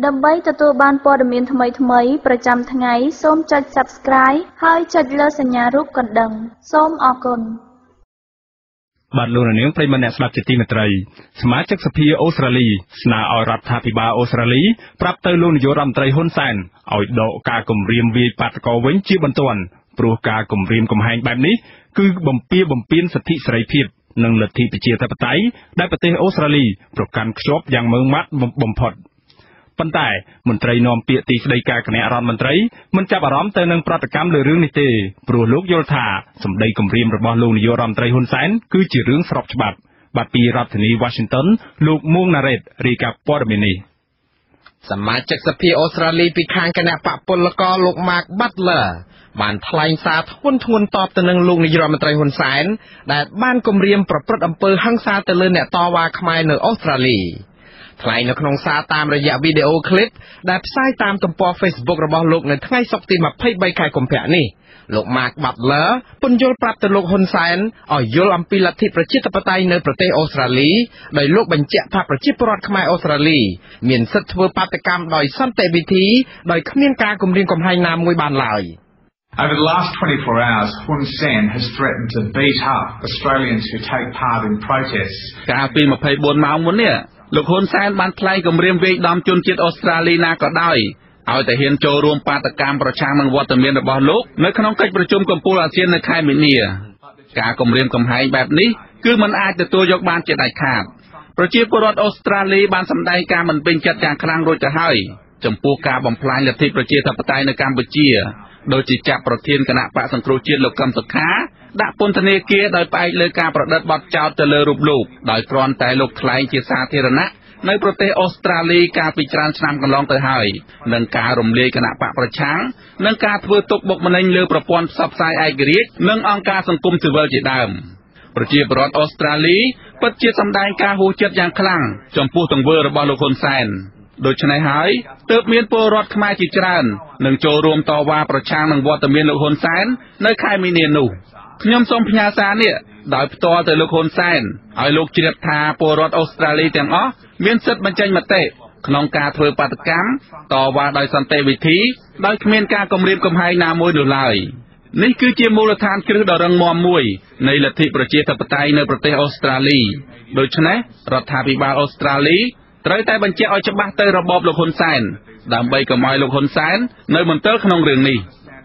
ដើម្បីទទួលបានព័ត៌មានថ្មីៗប្រចាំថ្ងៃសូមចុច Subscribe ហើយចុចលើសញ្ញារូបកណ្ដឹងសូមអរគុណបាទលោកនាងប្រិយមិត្តអ្នកស្ដាប់ជាទីមេត្រីសមាជិកសភាអូស្ត្រាលីស្នើឲ្យរដ្ឋាភិបាលអូស្ត្រាលីប្រាប់ទៅលោកនាយករដ្ឋមន្ត្រីហ៊ុនសែនឲ្យដកការគម្រាមវាយបាតុករវិញជាបន្ទាន់ព្រោះការគម្រាមកំហែងបែបនេះគឺបំពានសិទ្ធិសេរីភាពនិងលទ្ធិប្រជាធិបតេយ្យដែលប្រទេសអូស្ត្រាលីប្រកាន់ខ្ជាប់យ៉ាងម៉ឺងម៉ាត់បំផុតប៉ុន្តែមន្ត្រីនាំពាក្យទីស្តីការគណៈរដ្ឋមន្ត្រីមិនចាប់អារម្មណ៍ទៅនឹងប្រតិកម្មលើរឿងនេះទេព្រោះលោកយល់ថាសម្ដីគម្រាមរបស់លោកនាយករដ្ឋមន្ត្រីហ៊ុនសែនគឺជារឿងស្របច្បាប់បាទពីរដ្ឋធានី Washington លោកមួងណារ៉េតរាយការណ៍ព័ត៌មាននេះសមាជិកសភាអូស្ត្រាលីពីខាងគណៈបកពលករលោក Mark Butler បានថ្លែងសារធ្ងន់ធ្ងរតបទៅនឹងលោកនាយករដ្ឋមន្ត្រីហ៊ុនសែនដែលបានគម្រាមប្រព្រឹត្តអំពើហិង្សាទៅលើអ្នកតវ៉ាខ្មែរនៅអូស្ត្រាលីថ្លែងនៅក្នុងសារតាមរយៈវីដេអូឃ្លីបដែលផ្សាយតាមទំព័រ Facebook របស់លោកនៅថ្ងៃសុក្រទី23ខែកុម្ភៈនេះលោក Mark Butler ពន្យល់ប្រាប់ទៅលោកហ៊ុនសែនឲ្យយល់អំពីលទ្ធិប្រជាធិបតេយ្យនៅប្រទេសអូស្ត្រាលីដោយលោកបញ្ជាក់ថាប្រជាពលរដ្ឋខ្មែរអូស្ត្រាលីមានសិទ្ធិធ្វើបាតកម្មដោយសន្តិវិធីដោយគ្មានការគំរាមកំហែងណាមួយបានឡើយOver the last 24 hours, Hun Sen has threatened to beat up Australians who take part in protests. កាលពី24ម៉ោងមុននេះលោកហ៊ុនសែនបានថ្លែងគម្រាមវាយដំជនជាតិអូស្ត្រាលីណាក៏ដោយឲ្យតែហ៊ានចូលរួមបាតកម្មប្រឆាំងនឹងវត្តមានរបស់លោកនៅក្នុងកិច្ចប្រជុំកំពូលអាស៊ាននៅខែមីនាការគម្រាមកំហែងបែបនេះគឺមិនអាចទទួលយកបានជាដាច់ខាតប្រជាពលរដ្ឋអូស្ត្រាលីបានសម្ដែងការមិនពេញចិត្តយ៉ាងខ្លាំងរួចទៅហើយចំពោះការបំផ្លាញលទ្ធិប្រជាធិបតេយ្យនៅកម្ពុជាដោយជាចាប់ប្រធានគណៈបកសង្គ្រោះជាតិលោកកឹមសុខាដាក់ពន្ធនាគារដោយផ្អែកលើការប្រឌិតបទចោទទៅលើរូបលោកដោយគ្រាន់តែលោកថ្លែងជាសាធារណៈនៅប្រទេសអូស្ត្រាលីកាលពីច្រើនឆ្នាំកន្លងទៅហើយនឹងការរំលាយគណៈបកប្រឆាំងនិងការធ្វើទុកបុកម្នេញលើប្រព័ន្ធផ្សព្វផ្សាយឯករាជ្យនិងអង្គការសង្គមស៊ីវិលជាដើមប្រជាពលរដ្ឋអូស្ត្រាលីពិតជាសម្ដែងការហួសចិត្តយ៉ាងខ្លាំងចំពោះទង្វើរបស់លោកហ៊ុនសែនដូច្នេះហើយទើបមានពលរដ្ឋខ្មែរជាច្រើននឹងចូលរួមតវ៉ាប្រឆាំងនឹងវត្តមានលោកហ៊ុនសែននៅខែមីនានោះខ្ញុំសូមផ្ញើសារនេះដោយផ្ទាល់ទៅលោកហ៊ុនសែនឲ្យលោកជ្រាបថាពលរដ្ឋអូស្ត្រាលីទាំងអស់មានសិទ្ធិបញ្ចេញមតិក្នុងការធ្វើបាតកម្មតវ៉ាដោយសន្តិវិធីដោយគ្មានការគំរាមកំហែងណាមួយនោះឡើយនេះគឺជាមូលដ្ឋានគ្រឹះដ៏រឹងមាំមួយនៃលទ្ធិប្រជាធិបតេយ្យនៅប្រទេសអូស្ត្រាលីដូច្នេះរដ្ឋាភិបាលអូស្ត្រាលីត្រូវតែបញ្ជាក់ឲ្យច្បាស់ទៅរបបលោកហ៊ុនសែនដើម្បីកុំឲ្យលោកហ៊ុនសែននៅមន្ទិលក្នុងរឿងនេះ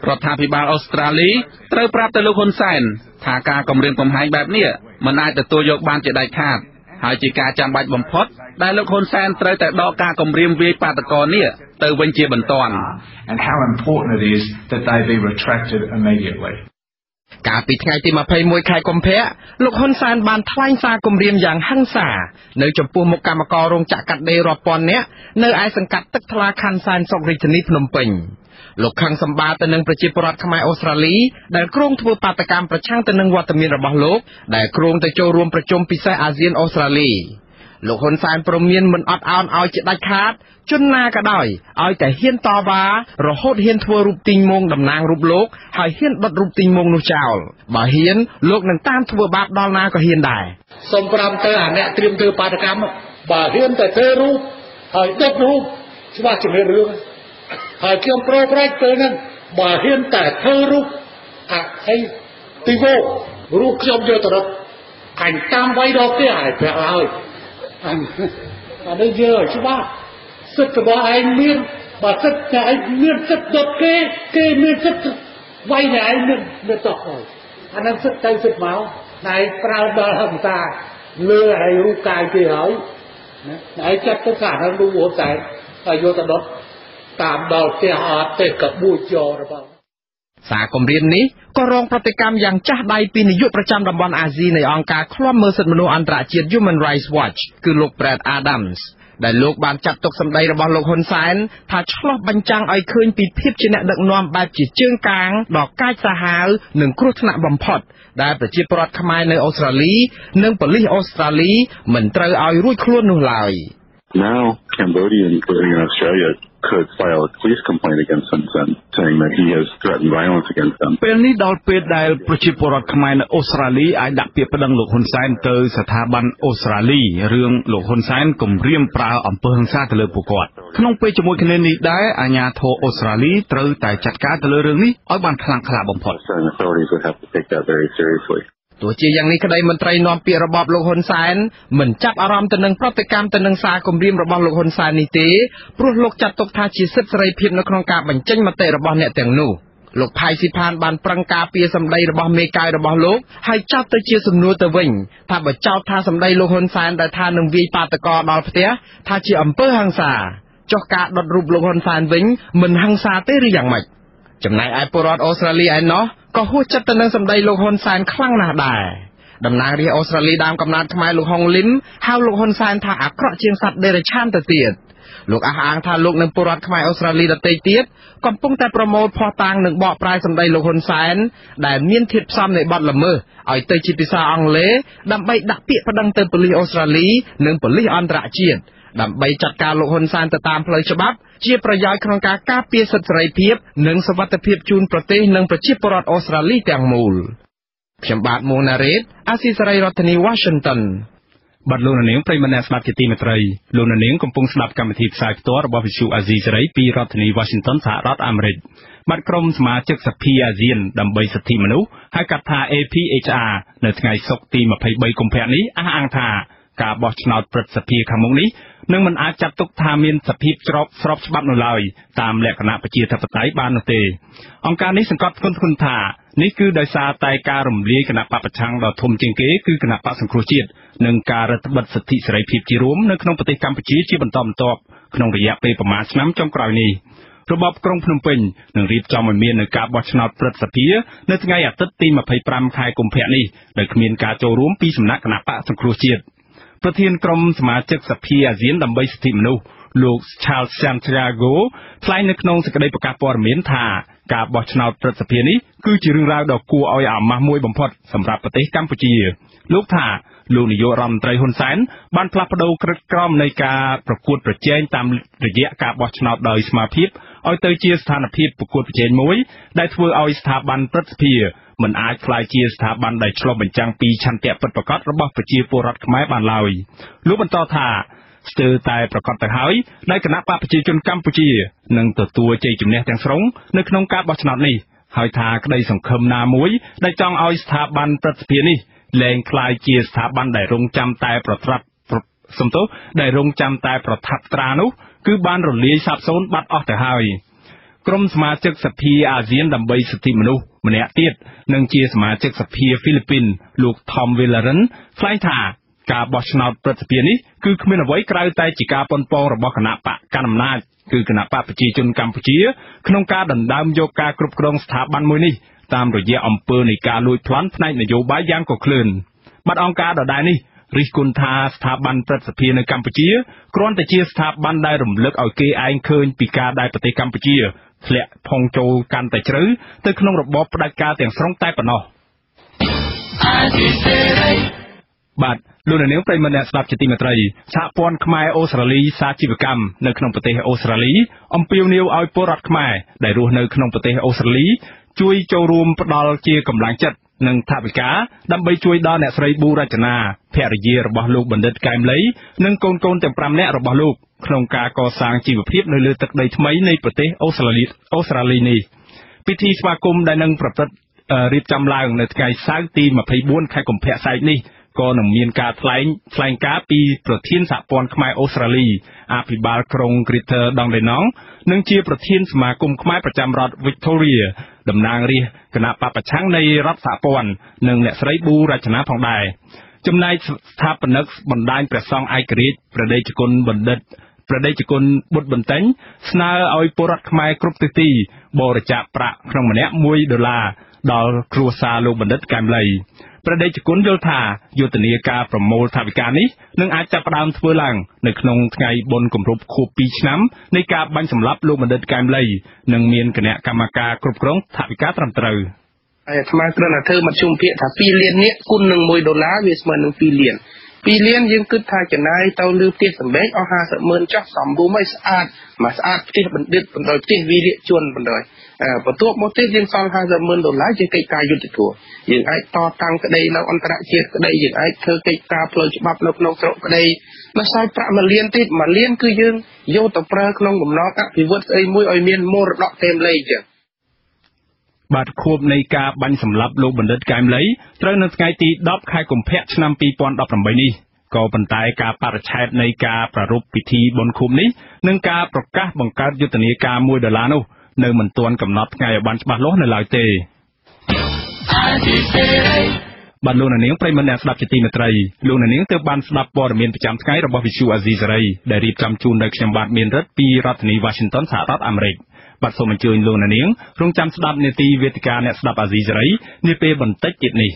រដ្ឋាភិបាលអូស្ត្រាលីត្រូវប្រាប់ទៅលោកហ៊ុនសែនថាការគំរាមកំហែងបែបនេះមិនអាចទទួលយកបានជាដាច់ខាតហើយជាការចាំបាច់បំផុតដែលលោកហ៊ុនសែនត្រូវតែដកការគំរាមវាយបាតុករនេះទៅវិញជាបន្ទាន់ And how important it is that they be retracted immediately. កាលពីថ្ងៃទី21ខែកុម្ភៈលោកហ៊ុនសែនបានថ្លែងសារគម្រាមយ៉ាងហិង្សានៅចំពោះមុខកម្មកររោងចក្រកាត់ដេររាប់ពាន់នាក់នៅឯសង្កាត់ទឹកថ្លាខណ្ឌសែនសុខរាជធានីភ្នំពេញលោកខឹងសម្បាទៅនឹងប្រជាពលរដ្ឋខ្មែរអូស្ត្រាលីដែលគ្រោងធ្វើបាតកម្មប្រឆាំងទៅនឹងវត្តមានរបស់លោកដែលគ្រោងទៅចូលរួមប្រជុំពិសេសអាស៊ានអូស្ត្រាលីលោកហ៊ុនសែនព្រមមានមិនអត់ឱនឲ្យជាដាច់ខាតជនណាក៏ដោយឲ្យតែហ៊ានតវ៉ារហូតហ៊ានធ្វើរូបទីងមងតំណាងរូបលោកហើយហ៊ានដុតរូបទីងមងនោះចោលបើហ៊ានលោកនឹងតាមធ្វើបាបដល់ណាក៏ហ៊ានដែរសូមប្រាំទៅអាអ្នកត្រៀមធ្វើបាតកម្មបើហ៊ានតែធ្វើរូបហើយដុតរូបច្បាស់ជាមានរឿងហើយខ្ញុំប្រព្រឹត្តទៅនឹងបើហ៊ានតែធ្វើរូបអីទីវោរូបខ្ញុំយកទៅរត់អញតាមវាយដល់ផ្ទះហើយប្រាប់ហើយអានេះយើងច្បាស់សិទ្ធិរបស់ឯងមានបើសិទ្ធិតែឯងមានសិទ្ធិដុតគេមានសិទ្ធិវាយតែឯងមានតោះហើយអានឹងសិទ្ធិទៅសិទ្ធិមកតែឯងប្រើដល់ហិង្សាលើឯងរូបកាយគេហើយណាឯងចាត់ទៅថានឹងរូបតែហើយយកទៅដុតតាមដល់ផ្ទះអត់ទេកបួចយករបស់សារគម្រាមនេះក៏រងប្រតិកម្មយ៉ាងចាស់ដៃពីនាយកប្រចាំតំបន់អាស៊ីនៃអង្គការឃ្លាំមើលសិទ្ធិមនុស្សអន្តរជាតិ Human Rights Watch គឺលោក Brad Adams ដែលលោកបានចាត់ទុកសម្ដីរបស់លោកហ៊ុនសែនថាឆ្លោះបញ្ចាំងឲ្យឃើញពីភាពជាអ្នកដឹកនាំបែបជាជើងកាងដ៏កាចសាហាវនិងគ្រោះថ្នាក់បំផុតដែលប្រជាពលរដ្ឋខ្មែរនៅអូស្ត្រាលីនិងប៉ូលីសអូស្ត្រាលីមិនត្រូវឲ្យរួចខ្លួននោះឡើយNow Cambodians living in Australia could file a police complaint against Hun Sen, saying that he has threatened violence against them. ពេលនេះដល់ពេលដែលប្រជាពលរដ្ឋខ្មែរនៅអូស្ត្រាលីអាចដាក់ពាក្យប្តឹងលោកហ៊ុនសែនទៅស្ថាប័នអូស្ត្រាលីរឿងលោកហ៊ុនសែនគំរាមប្រើអំពើហិង្សាទៅលើពួកគាត់ក្នុងពេលជាមួយគ្នានេះដែរអាជ្ញាធរអូស្ត្រាលីត្រូវតែចាត់ការទៅលើរឿងនេះឲ្យបានខ្លាំងក្លាបំផុត Australian authorities would have to take that very seriously. ទោះជាយ៉ាងនេះក្តីមន្ត្រីនាំពាក្យរបបលោកហ៊ុនសែនមិនចាប់អារម្មណ៍ទៅនឹងប្រតិកម្មទៅនឹងសារគំរាមរបស់លោកហ៊ុនសែននេះទេព្រោះលោកចាត់ទុកថាជាសិទ្ធិសេរីភាពនៅក្នុងការបញ្ចេញមតិរបស់អ្នកទាំងនោះលោកផៃស៊ីផានបានប្រឹងការពារសម្ដីរបស់មេកាយរបស់លោកហើយចាប់ទៅជាសំណួរទៅវិញថាបើចោទថាសម្ដីលោកហ៊ុនសែនដែលថានឹងវាយបាតកោដល់ផ្ទះថាជាអំពើហិង្សាចុះការដុតរូបលោកហ៊ុនសែនវិញមិនហិង្សាទេឬយ៉ាងម៉េចចំណែកឯពលរដ្ឋអូស្ត្រាលីឯណោះក៏ហួសចិត្តទៅនឹងសម្ដីលោកហ៊ុនសែនខ្លាំងណាស់ដែរតំណាងរាស្ត្រអូស្ត្រាលីដើមកំណើតខ្មែរលោកហុងលីនហៅលោកហ៊ុនសែនថាអាក្រក់ជាងសត្វដេរឆានទៅទៀតលោកអះអាងថាលោកនិងពលរដ្ឋខ្មែរអូស្ត្រាលីដទៃទៀតកំពុងតែប្រមូលភស្តុតាងនិងបកប្រែសម្ដីលោកហ៊ុនសែនដែលមានធាតុផ្សំនៃបទល្មើសឲ្យទៅជាភាសាអង់គ្លេសដើម្បីដាក់ពាក្យប្តឹងទៅប៉ូលីសអូស្ត្រាលីនិងប៉ូលីសអន្តរជាតិដើម្បីចាត់ការលោកហ៊ុនសែនទៅតាមផ្លូវច្បាប់ជាប្រយោជន៍ក្នុងការការពារសិទ្ធិសេរីភាពនិងសុវត្ថិភាពជូនប្រទេសនិងប្រជាពលរដ្ឋអូស្ត្រាលីទាំងមូលខ្ញុំបាទមួងណារ៉េតអាស៊ីសេរីរដ្ឋធានី Washington បាទលោកនាងប្រិយមិត្តអ្នកស្ដាប់ជាទីមេត្រីលោកនាងកំពុងស្ដាប់កម្មវិធីផ្សាយផ្ទាល់របស់វិទ្យុអាស៊ីសេរីពីរដ្ឋធានី Washington សហរដ្ឋអាមេរិកបាទក្រុមសមាជិកសភាអាស៊ានដើម្បីសិទ្ធិមនុស្សហៅកាត់ថា APHR នៅថ្ងៃសុក្រទី23កុម្ភៈនេះអះអាងថាការបោះឆ្នោតព្រឹទ្ធសភាខាងមុខនេះនឹងមិនអាចចាត់ទុកថាមានសភាពស្របច្បាប់នៅឡើយតាមលក្ខណៈប្រជាធិបតេយ្យបាននោះទេអង្គការនេះសង្កត់ធ្ងន់ថានេះគឺដោយសារតែការរំលាយគណៈបព្វប្រឆាំងដ៏ធំជាងគេគឺគណៈបក្សសង្គ្រោះជាតិនិងការរឹតបន្តឹងសិទ្ធិសេរីភាពជារួមនៅក្នុងប្រទេសកម្ពុជាជាបន្តបន្ទាប់ក្នុងរយៈពេលប្រមាណឆ្នាំចុងក្រោយនេះរបបក្រុងភ្នំពេញនឹងរៀបចំឲ្យមាននៅការបោះឆ្នោតព្រឹទ្ធសភានៅថ្ងៃអាទិត្យទី25ខែកុម្ភៈនេះដោយគ្មានការចូលរួមពីសំណាក់គណៈបក្សសង្គ្រោះជាតិប្រធានក្រុមសមាជិកសភាអាស៊ានដើម្បីសិទ្ធិមនុស្សលោក Charles Santiago ថ្លែងនៅក្នុងសេចក្តីប្រកាសព័ត៌មានថាការបោះឆ្នោតព្រឹទ្ធសភានេះគឺជារឿងរ៉ាវដ៏គួរឲ្យអាម៉ាស់មួយបំផុតសម្រាប់ប្រទេសកម្ពុជាលោកថាលោកនាយករដ្ឋមន្ត្រីហ៊ុនសែនបានផ្លាស់ប្តូរក្រឹតក្រមនៃការប្រកួតប្រជែងតាមរយៈការបោះឆ្នោតដោយស្មារតីឲ្យទៅជាស្ថានភាពប្រកួតប្រជែងមួយដែលធ្វើឲ្យស្ថាប័នព្រឹទ្ធសភាមិនអាចក្លាយជាស្ថាប័នដែលឆ្លុះបញ្ចាំងពីឆន្ទៈពិតប្រាកដរបស់ប្រជាពលរដ្ឋខ្មែរបានឡើយលោកបន្តថាស្ទើរតែប្រកាសទៅហើយដែលគណៈបកប្រជាជនកម្ពុជានឹងទទួលជ័យជំនះទាំងស្រុងនៅក្នុងការបោះឆ្នោតនេះហើយថាក្តីសង្ឃឹមណាមួយដែលចង់ឲ្យស្ថាប័នព្រឹទ្ធសភានេះលែងក្លាយជាស្ថាប័នដែលរងចាំតែប្រថាប់ត្រានោះគឺបានរលាយសាបសូន្យបាត់អស់ទៅហើយក្រុមសមាជិកសភាអាស៊ានដើម្បីសិទ្ធិមនុស្សម្នាក់ទៀតនិងជាសមាជិកសភាហ្វីលីពីនលោក Tom Villeran ថ្លែងថាការបោះឆ្នោតព្រឹទ្ធសភានេះគឺគ្មានអ្វីក្រៅតែជាការប៉ុនប៉ងរបស់គណៈបកកណ្ដាលអំណាចគឺគណៈបកប្រជាជនកម្ពុជាក្នុងការដណ្ដើមយកការគ្រប់គ្រងស្ថាប័នមួយនេះតាមរយៈអំពើនៃការលួចប្លន់ផ្នែកនយោបាយយ៉ាងកក្លឿនបាត់អង្គការដដែលនេះរិះគន់ថាស្ថាប័នព្រឹទ្ធសភានៅកម្ពុជាគ្រាន់តែជាស្ថាប័នដែលរំលឹកឲ្យគេឯងឃើញពីការដែលប្រទេសកម្ពុជាធ្លាក់ផុងចូលកាន់តែជ្រៅទៅក្នុងរបបផ្ដាច់ការទាំងស្រុងតែប៉ុណ្ណោះបាទលោកនាងប្រិយមិត្តអ្នកស្ដាប់ជាទីមេត្រីសហព័ន្ធខ្មែរអូស្ត្រាលីសាជីវកម្មនៅក្នុងប្រទេសអូស្ត្រាលីអំពាវនាវឲ្យពលរដ្ឋខ្មែរដែលរស់នៅក្នុងប្រទេសអូស្ត្រាលីជួយចូលរួមផ្ដល់ជាកម្លាំងចិត្តនិងថវិកាដើម្បីជួយដល់អ្នកស្រីប៊ូរចនាភរិយារបស់លោកបណ្ឌិតកែមលីនិងកូនទាំង5នាក់របស់លោកក្នុងការកសាងជីវភាពនៅលើទឹកដីថ្មីនៃប្រទេសអូស្ត្រាលីនេះពិធីស្វាគមន៍ដែលនឹងប្រព្រឹត្តរៀបចំឡើងនៅថ្ងៃសៅរ៍ទី24ខែកុម្ភៈស្អែកនេះក៏នឹងមានការថ្លែងការណ៍ពីប្រធានសហព័ន្ធខ្មែរអូស្ត្រាលីអភិបាលក្រុង Greater Dandenong និងជាប្រធានសមាគមខ្មែរប្រចាំរដ្ឋ Victoria តំណាងរាស្ត្រគណៈបព្វប្រឆាំងនៃរដ្ឋសហព័ន្ធនិងអ្នកស្រីប៊ូរចនាផងដែរចំណែកស្ថាបនិកបណ្ដាញព្រះសង្ឃឯករាជ្យព្រះដេចគុណបុត្របន្ទិញស្នើឲ្យពលរដ្ឋខ្មែរគ្រប់ទិសទីបរិច្ចាគប្រាក់ក្នុងម្នាក់$1ដល់គ្រួសារលោកបណ្ឌិតកែមលីព្រះដេចគុណយល់ថាយុទ្ធនាការប្រមូលថវិកានេះនឹងអាចចាប់ផ្ដើមធ្វើឡើងនៅក្នុងថ្ងៃបុណ្យគម្រប់ខួប2ឆ្នាំនៃការបាញ់សម្លាប់លោកបណ្ឌិតកែមលីនិងមានគណៈកម្មការគ្រប់គ្រងថវិកាត្រឹមត្រូវហើយអាត្មាគ្រាន់តែធ្វើមធ្យមភាគថា2លាននេះគុណនឹង$1វាស្មើនឹង2លាន ពីលៀនយើងគិតថាចំណាយទៅលើផ្ទះសម្បែងអស់ 50,000 ចុះសំរួមឲ្យស្អាតមកស្អាតផ្ទះបណ្ឌិតបណ្ដោយផ្ទះវីរៈជនបណ្ដោយបន្ទាប់មកទៀតយើងសល់ $50,000 ជាកិច្ចការយុត្តិធម៌យើងអាចតតាំងក្តីនៅអន្តរជាតិក្តីយើងអាចធ្វើកិច្ចការផ្លូវច្បាប់នៅក្នុងស្រុកក្តីមកសល់ប្រាក់1លានទៀត1លានគឺយើងយកទៅប្រើក្នុងបំណងអភិវឌ្ឍស្អីមួយឲ្យមានមរតកតែម្លេងចឹងបាទខួបនៃការបាញ់សម្លាប់លោកបណ្ឌិតកែមលីត្រូវនៅថ្ងៃទី 10 ខែកុម្ភៈឆ្នាំ 2018 នេះក៏ប៉ុន្តែការបរិច្ឆេទនៃការប្រារព្ធពិធីបុណ្យខួបនេះនិងការប្រកាសបង្កើតយុទ្ធនាការ$1នោះនៅមិនទាន់កំណត់ថ្ងៃឲ្យបានច្បាស់លាស់នៅឡើយទេបាទលោកនាងប្រិយមិត្តអ្នកស្ដាប់ជាទីមេត្រីលោកនាងទើបបានស្ដាប់ព័ត៌មានប្រចាំថ្ងៃរបស់វិទ្យុអាស៊ីសេរីដែលរៀបចំជូនដោយខ្ញុំបាទមានរិទ្ធពីរដ្ឋធានី Washington សហរដ្ឋអាមេរិកបាទសូមអញ្ជើញលោកនាងរងចាំស្ដាប់នាទីវេទិកាអ្នកស្ដាប់អាស៊ីសេរីនាពេលបន្តិចទៀតនេះ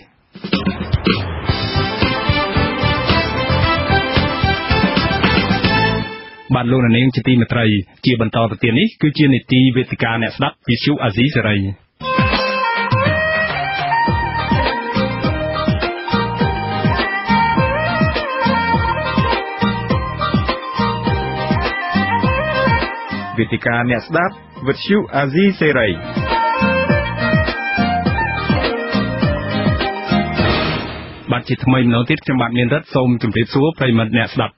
បាទលោកនាងជាទីមេត្រីជាបន្តទៅទៀតនេះគឺជានាទីវេទិកាអ្នកស្ដាប់វិទ្យុអាស៊ីសេរីវេទិកាអ្នកស្ដាប់វិទ្យុអាស៊ីសេរីបាទជាថ្មីម្ដងទៀតខ្ញុំបាទមានរិទ្ធសូមជម្រាបសួរប្រិយមិត្តអ្នកស្ដាប់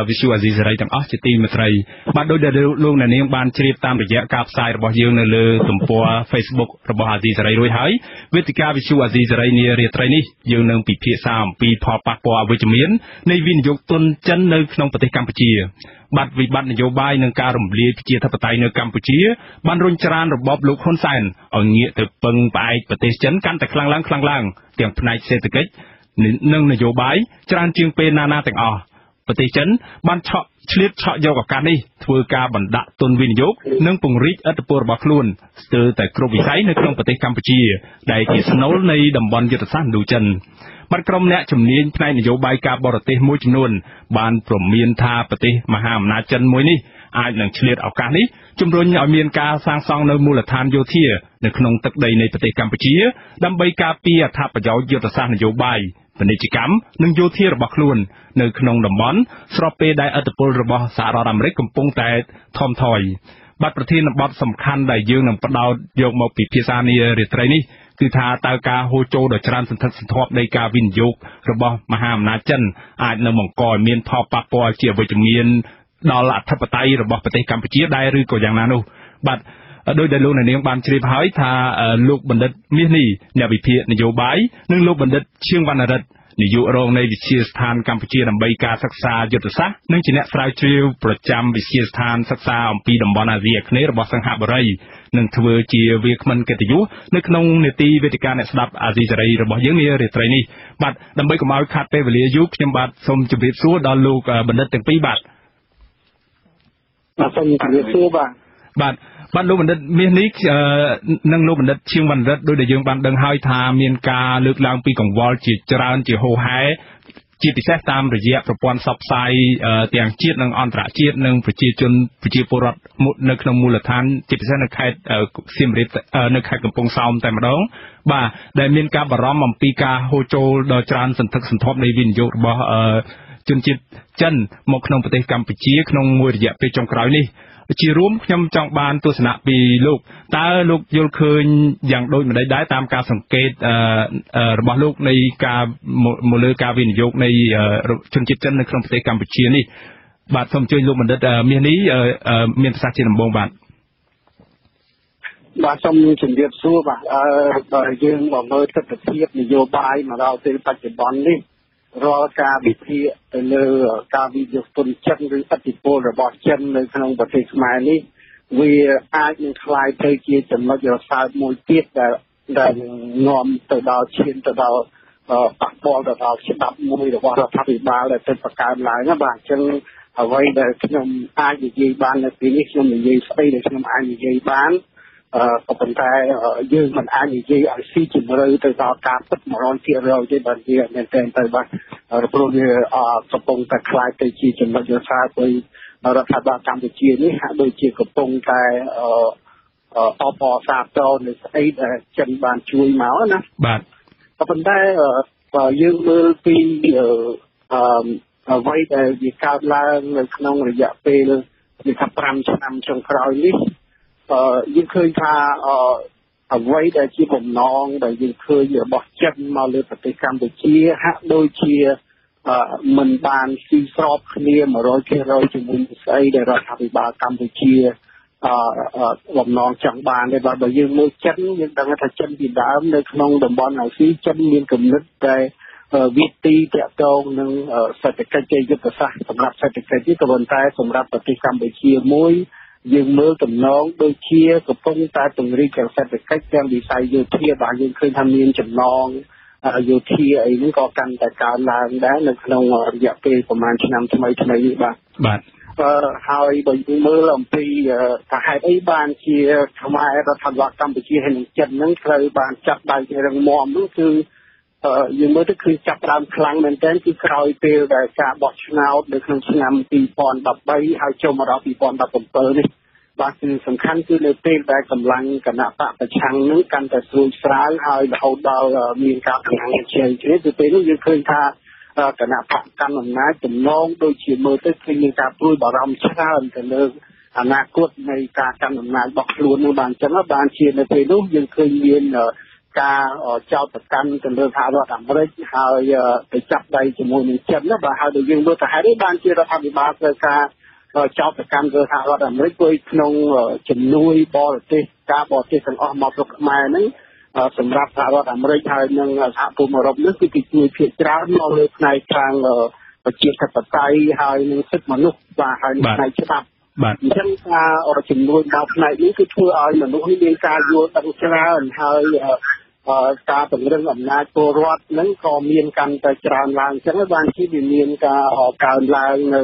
វិទ្យុអាស៊ីសេរីទាំងអស់ជាទីមេត្រីបាទដោយដែលលោកអ្នកនាងបានជ្រាបតាមរយៈការផ្សាយរបស់យើងនៅលើទំព័រ Facebook របស់អាស៊ីសេរីរួចហើយវេទិកាវិទ្យុអាស៊ីសេរីនារាត្រីនេះយើងនឹងពិភាក្សាអំពីផលប៉ះពាល់អវិជ្ជមាននៃវិនិយោគទុនចិននៅក្នុងប្រទេសកម្ពុជាបាទវិបត្តិនយោបាយនិងការរំលាយប្រជាធិបតេយ្យនៅកម្ពុជាបានរុញច្រានរបបលោកហ៊ុនសែនឲ្យងាកទៅពឹងផ្អែកប្រទេសចិនកាន់តែខ្លាំងឡើងទាំងផ្នែកសេដ្ឋកិច្ចនិងនយោបាយច្រើនជាងពេលណាទាំងអស់ប្រទេសចិនបានឆ្លៀតឆក់យកឱកាសនេះធ្វើការបណ្ដាក់ទុនវិនិយោគនិងពង្រីកឥទ្ធិពលរបស់ខ្លួនស្ទើរតែគ្រប់វិស័យនៅក្នុងប្រទេសកម្ពុជាដែលជាស្នូលនៃតំបន់យុទ្ធសាស្ត្រឥណ្ឌូចិនបាទក្រុមអ្នកជំនាញផ្នែកនយោបាយការបរទេសមួយចំនួនបានព្រមានថាប្រទេសមហាអំណាចចិនមួយនេះអាចនឹងឆ្លៀតឱកាសនេះជំរុញឲ្យមានការសាងសង់នៅមូលដ្ឋានយោធានៅក្នុងទឹកដីនៃប្រទេសកម្ពុជាដើម្បីការពារអត្ថប្រយោជន៍យុទ្ធសាស្ត្រនយោបាយពាណិជ្ជកម្មនិងយោធារបស់ខ្លួននៅក្នុងតំបន់ស្របពេលដែលឥទ្ធិពលរបស់សហរដ្ឋអាមេរិកកំពុងតែថមថយបាទប្រធានបទសំខាន់ដែលយើងនឹងផ្ដោតយកមកពិភាក្សានារាត្រីនេះគឺថាតើការហូរចូលដ៏ច្រើនសន្ធឹកសន្ធាប់នៃការវិនិយោគរបស់មហាអំណាចចិនអាចនឹងបង្កឲ្យមានផលប៉ះពាល់ជាវិជ្ជមានដល់អធិបតេយ្យរបស់ប្រទេសកម្ពុជាដែរឬក៏យ៉ាងណានោះបាទដោយដែលលោកនាងបានជ្រាបហើយថាលោកបណ្ឌិតមាសនេះអ្នកវិភាគនយោបាយនិងលោកបណ្ឌិតឈៀងវណ្ណរិទ្ធនាយករងនៃវិទ្យាស្ថានកម្ពុជាដើម្បីការសិក្សាយុទ្ធសាស្ត្រនិងជាអ្នកស្រាវជ្រាវប្រចាំវិទ្យាស្ថានសិក្សាអំពីតំបន់អាស៊ីអាគ្នេយ៍របស់សង្ហបុរីនឹងធ្វើជាវាគ្មិនកិត្តិយសនៅក្នុងនេតិវេទិកាអ្នកស្ដាប់អាស៊ីសេរីរបស់យើងនារាត្រីនេះបាទដើម្បីកុំឲ្យខាតពេលវេលាយូរខ្ញុំបាទសូមជម្រាបសួរដល់លោកបណ្ឌិតទាំងពីរបាទសូមជម្រាបសួរបាទលោកបណ្ឌិតមាសនេះនិងលោកបណ្ឌិតឈៀងវណ្ណរិទ្ធដោយដែលយើងបានដឹងហើយថាមានការលើកឡើងពីកង្វល់ជាច្រើនជាហូរហែជាពិសេសតាមរយៈប្រព័ន្ធផ្សព្វផ្សាយទាំងជាតិនិងអន្តរជាតិនិងប្រជាពលរដ្ឋនៅក្នុងមូលដ្ឋានជាពិសេសនៅខេត្តសៀមរាបនៅខេត្តកំពង់សោមតែម្ដងបាទដែលមានការបារម្ភអំពីការហូរចូលដ៏ច្រើនសន្ធឹកសន្ធាប់នៃវិនិយោគរបស់ជនជាតិចិនមកក្នុងប្រទេសកម្ពុជាក្នុងមួយរយៈពេលចុងក្រោយនេះជារួមខ្ញុំចង់បានទស្សនៈពីលោកតើលោកយល់ឃើញយ៉ាងដូចម្តេចដែរតាមការសង្កេតរបស់លោកនៃការមកលើការវិនិយោគនៃជនជាតិចិននៅក្នុងប្រទេសកម្ពុជានេះបាទសូមអញ្ជើញលោកបណ្ឌិតមាសនេះមានប្រសាសន៍ជាដំបូងបាទសូមជម្រាបសួរបាទបើយើងមកមើលទស្សនវិជ្ជានយោបាយមកដល់ពេលបច្ចុប្បន្ននេះរាល់ការវិភាគទៅលើការវិនិយោគទុនចិនឬឥទ្ធិពលរបស់ចិននៅក្នុងប្រទេសខ្មែរនេះវាអាចនឹងคล้ายទៅជាចំណុចរសើបមួយទៀតដែលនាំទៅដល់ឈានទៅដល់ប៉ះពាល់ទៅដល់ច្បាប់មួយរបស់រដ្ឋាភិបាលដែលទៅបង្កើនឡើងណាបាទអញ្ចឹងអ្វីដែលខ្ញុំអាចនិយាយបាននៅពេលនេះខ្ញុំនិយាយស្ដីដែលខ្ញុំអាចនិយាយបានក៏ប៉ុន្តែយើងមិនអាចនិយាយឲ្យស៊ីជម្រៅទៅដល់ការពិត 100% ទេបាទវាមែនទែនទៅបាទព្រោះវាកំពុងតែคล้ายទៅជាចំណុចរសើបដោយរដ្ឋាភិបាលកម្ពុជានេះហាក់ដូចជាកំពុងតែអបអរសាទរនៅស្អីដែលចិនបានជួយមកណាបាទក៏ប៉ុន្តែបើយើងមើលពី អ្វីដែលវាកើតឡើងនៅក្នុងរយៈពេលវាថា5ឆ្នាំចុងក្រោយនេះយើងឃើញថាអ្វីដែលជាបំណងដែលយើងឃើញរបស់ចិនមកលើប្រទេសកម្ពុជាហាក់ដូចជាមិនបានស៊ីស្របគ្នា 100% ជាមួយស្អីដែលរដ្ឋាភិបាលកម្ពុជាបំណងចង់បានទេបើយើងមើលចិនយើងដឹងថាចិនពីដើមនៅក្នុងតំបន់អាស៊ីចិនមានគំនិតតែវិធីតាក់ទងនឹងសេដ្ឋកិច្ចយុទ្ធសាស្ត្រសម្រាប់សេដ្ឋកិច្ចនេះក៏ប៉ុន្តែសម្រាប់ប្រទេសកម្ពុជាមួយយើងមើលតំណងដូចជាកំពុងតែពង្រីកសេដ្ឋកិច្ចទាំងវិស័យយោធាបាទយើងឃើញថាមានចំណងយោធាអីហ្នឹងក៏កាន់តែកើនឡើងដែរនៅក្នុងរយៈពេលប្រហែលឆ្នាំថ្មីនេះបាទហើយបើយើងមើលអំពីថាហេតុអីបានជាខ្មែររដ្ឋាភិបាលកម្ពុជាហើយនឹងចិនហ្នឹងត្រូវបានចាប់ដៃរឹងមាំហ្នឹងគឺយើងមើលទៅគឺចាប់ដើមខ្លាំងមែនទែនគឺក្រោយពេលដែលការបោះឆ្នោតនៅក្នុងឆ្នាំ2013ហើយចូលមកដល់2017នេះបាទគឺសំខាន់គឺនៅពេលដែលកម្លាំងគណៈបកប្រឆាំងនឹងកាន់តែស្រួយស្រាវហើយរហូតដល់មានការប្រឆាំងជ័យគឺពេលនោះយើងឃើញថាគណៈបកកាន់អំណាចទំនងដូចជាមើលទៅឃើញមានការព្រួយបារម្ភច្រើនទៅលើអនាគតនៃការកាន់អំណាចរបស់ខ្លួននោះបានអញ្ចឹងបានជានៅពេលនោះយើងឃើញមានការចោទប្រកាន់ទៅលើសហរដ្ឋអាមេរិកហើយទៅចាប់ដៃជាមួយនឹងចិនណាបាទហើយយើងមើលទៅហេតុនេះបានជារដ្ឋាភិបាលត្រូវការចោទប្រកាន់ទៅសហរដ្ឋអាមេរិកព្រោះក្នុងជំនួយបរទេសការបរទេសទាំងអស់មកស្រុកខ្មែរហ្នឹងសម្រាប់សហរដ្ឋអាមេរិកហើយនិងសហគមន៍អឺរ៉ុបនេះគឺគេជួយភាគច្រើនមកលើផ្នែកខាងប្រជាធិបតេយ្យហើយនិងសិទ្ធិមនុស្សបាទហើយផ្នែកច្បាប់បាទអញ្ចឹងការជំនួយដល់ផ្នែកនេះគឺធ្វើឲ្យមនុស្សនេះមានការយល់ដឹងច្រើនហើយការពង្រឹងអំណាចពលរដ្ឋហ្នឹងក៏មានកាន់តែច្រើនឡើងអញ្ចឹងបានជាវាមានការកើនឡើងនៅ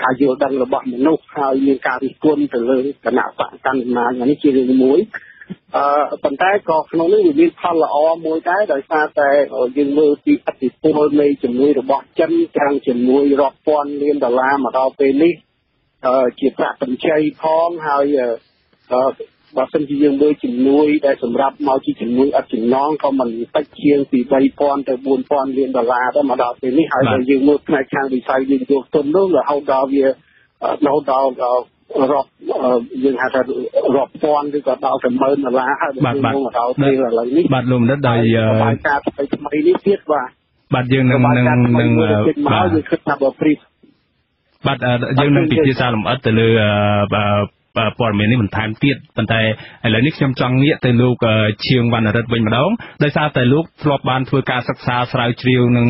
ការយល់ដឹងរបស់មនុស្សហើយមានការរិះគន់ទៅលើគណៈបកកាន់អំណាចនេះជារឿងមួយប៉ុន្តែក៏ក្នុងនេះវាមានផលល្អមួយដែរដោយសារតែយើងមើលពីឥទ្ធិពលនៃជំនួយរបស់ចិនទាំងជំនួយរាប់ពាន់លានដុល្លារមកដល់ពេលនេះជាប្រាក់កម្ចីផងហើយបើសិនជាយើងមើលជំនួយដែលសម្រាប់មកជាជំនួយឥតចំណងក៏មិនតិចជាងពី3000ទៅ4000លានដុល្លារដែរមកដល់ពេលនេះហើយបើយើងមើលផ្នែកខាងវិស័យវិនិយោគទុននោះរហូតដល់វារហូតដល់រាប់យើងហៅថារាប់ពាន់ឬក៏ដល់ទៅ10000ដុល្លារហើយបាទមកដល់ពេលឥឡូវនេះបាទលោកមនិតដោយការថ្មីនេះទៀតបាទយើងនឹងមកយើងគិតថាបើព្រីបាទយើងនឹងពិភាក្សាលម្អិតទៅលើព័ត៌មាននេះបន្ថែមទៀតប៉ុន្តែឥឡូវនេះខ្ញុំចង់ងាកទៅលោកឈៀងវណ្ណរិទ្ធវិញម្ដងដោយសារតែលោកធ្លាប់បានធ្វើការសិក្សាស្រាវជ្រាវនិង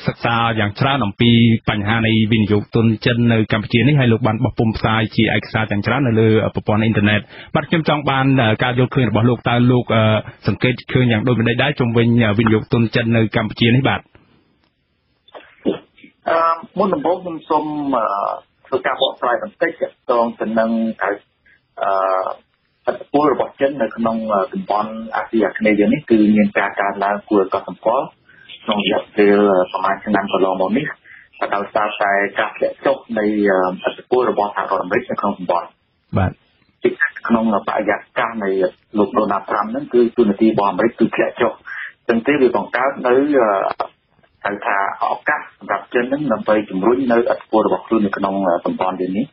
សិក្សាយ៉ាងច្រើនអំពីបញ្ហានៃវិនិយោគទុនចិននៅកម្ពុជានេះហើយលោកបានបោះពុម្ពផ្សាយជាឯកសារយ៉ាងច្រើននៅលើប្រព័ន្ធអ៊ីនធឺណិតបាទខ្ញុំចង់បានការយល់ឃើញរបស់លោកតើលោកសង្កេតឃើញយ៉ាងដូចម្តេចដែរជុំវិញវិនិយោគទុនចិននៅកម្ពុជានេះបាទមុនដំបូងខ្ញុំសូមធ្វើការបកស្រាយបន្តិចទាក់ទងទៅនឹងឥទ្ធិពលរបស់ចិននៅក្នុងតំបន់អាស៊ីអាគ្នេយ៍យើងនេះគឺមានការកើនឡើងគួរឲ្យកត់សម្គាល់ក្នុងរយៈពេលប្រហែលឆ្នាំកន្លងមកនេះដោយសារតែការធ្លាក់ចុះនៃឥទ្ធិពលរបស់សហរដ្ឋអាមេរិកនៅក្នុងតំបន់បាទជាក្នុងបរិយាកាសនៃលោកដូណាល់ត្រាំហ្នឹងគឺទូនាទីរបស់អាមេរិកគឺធ្លាក់ចុះទាំងទីវាបង្កើតនៅហៅថាឱកាសសម្រាប់ចិននឹងដើម្បីជំរុញនៅឥទ្ធិពលរបស់ខ្លួននៅក្នុងតំបន់នេះ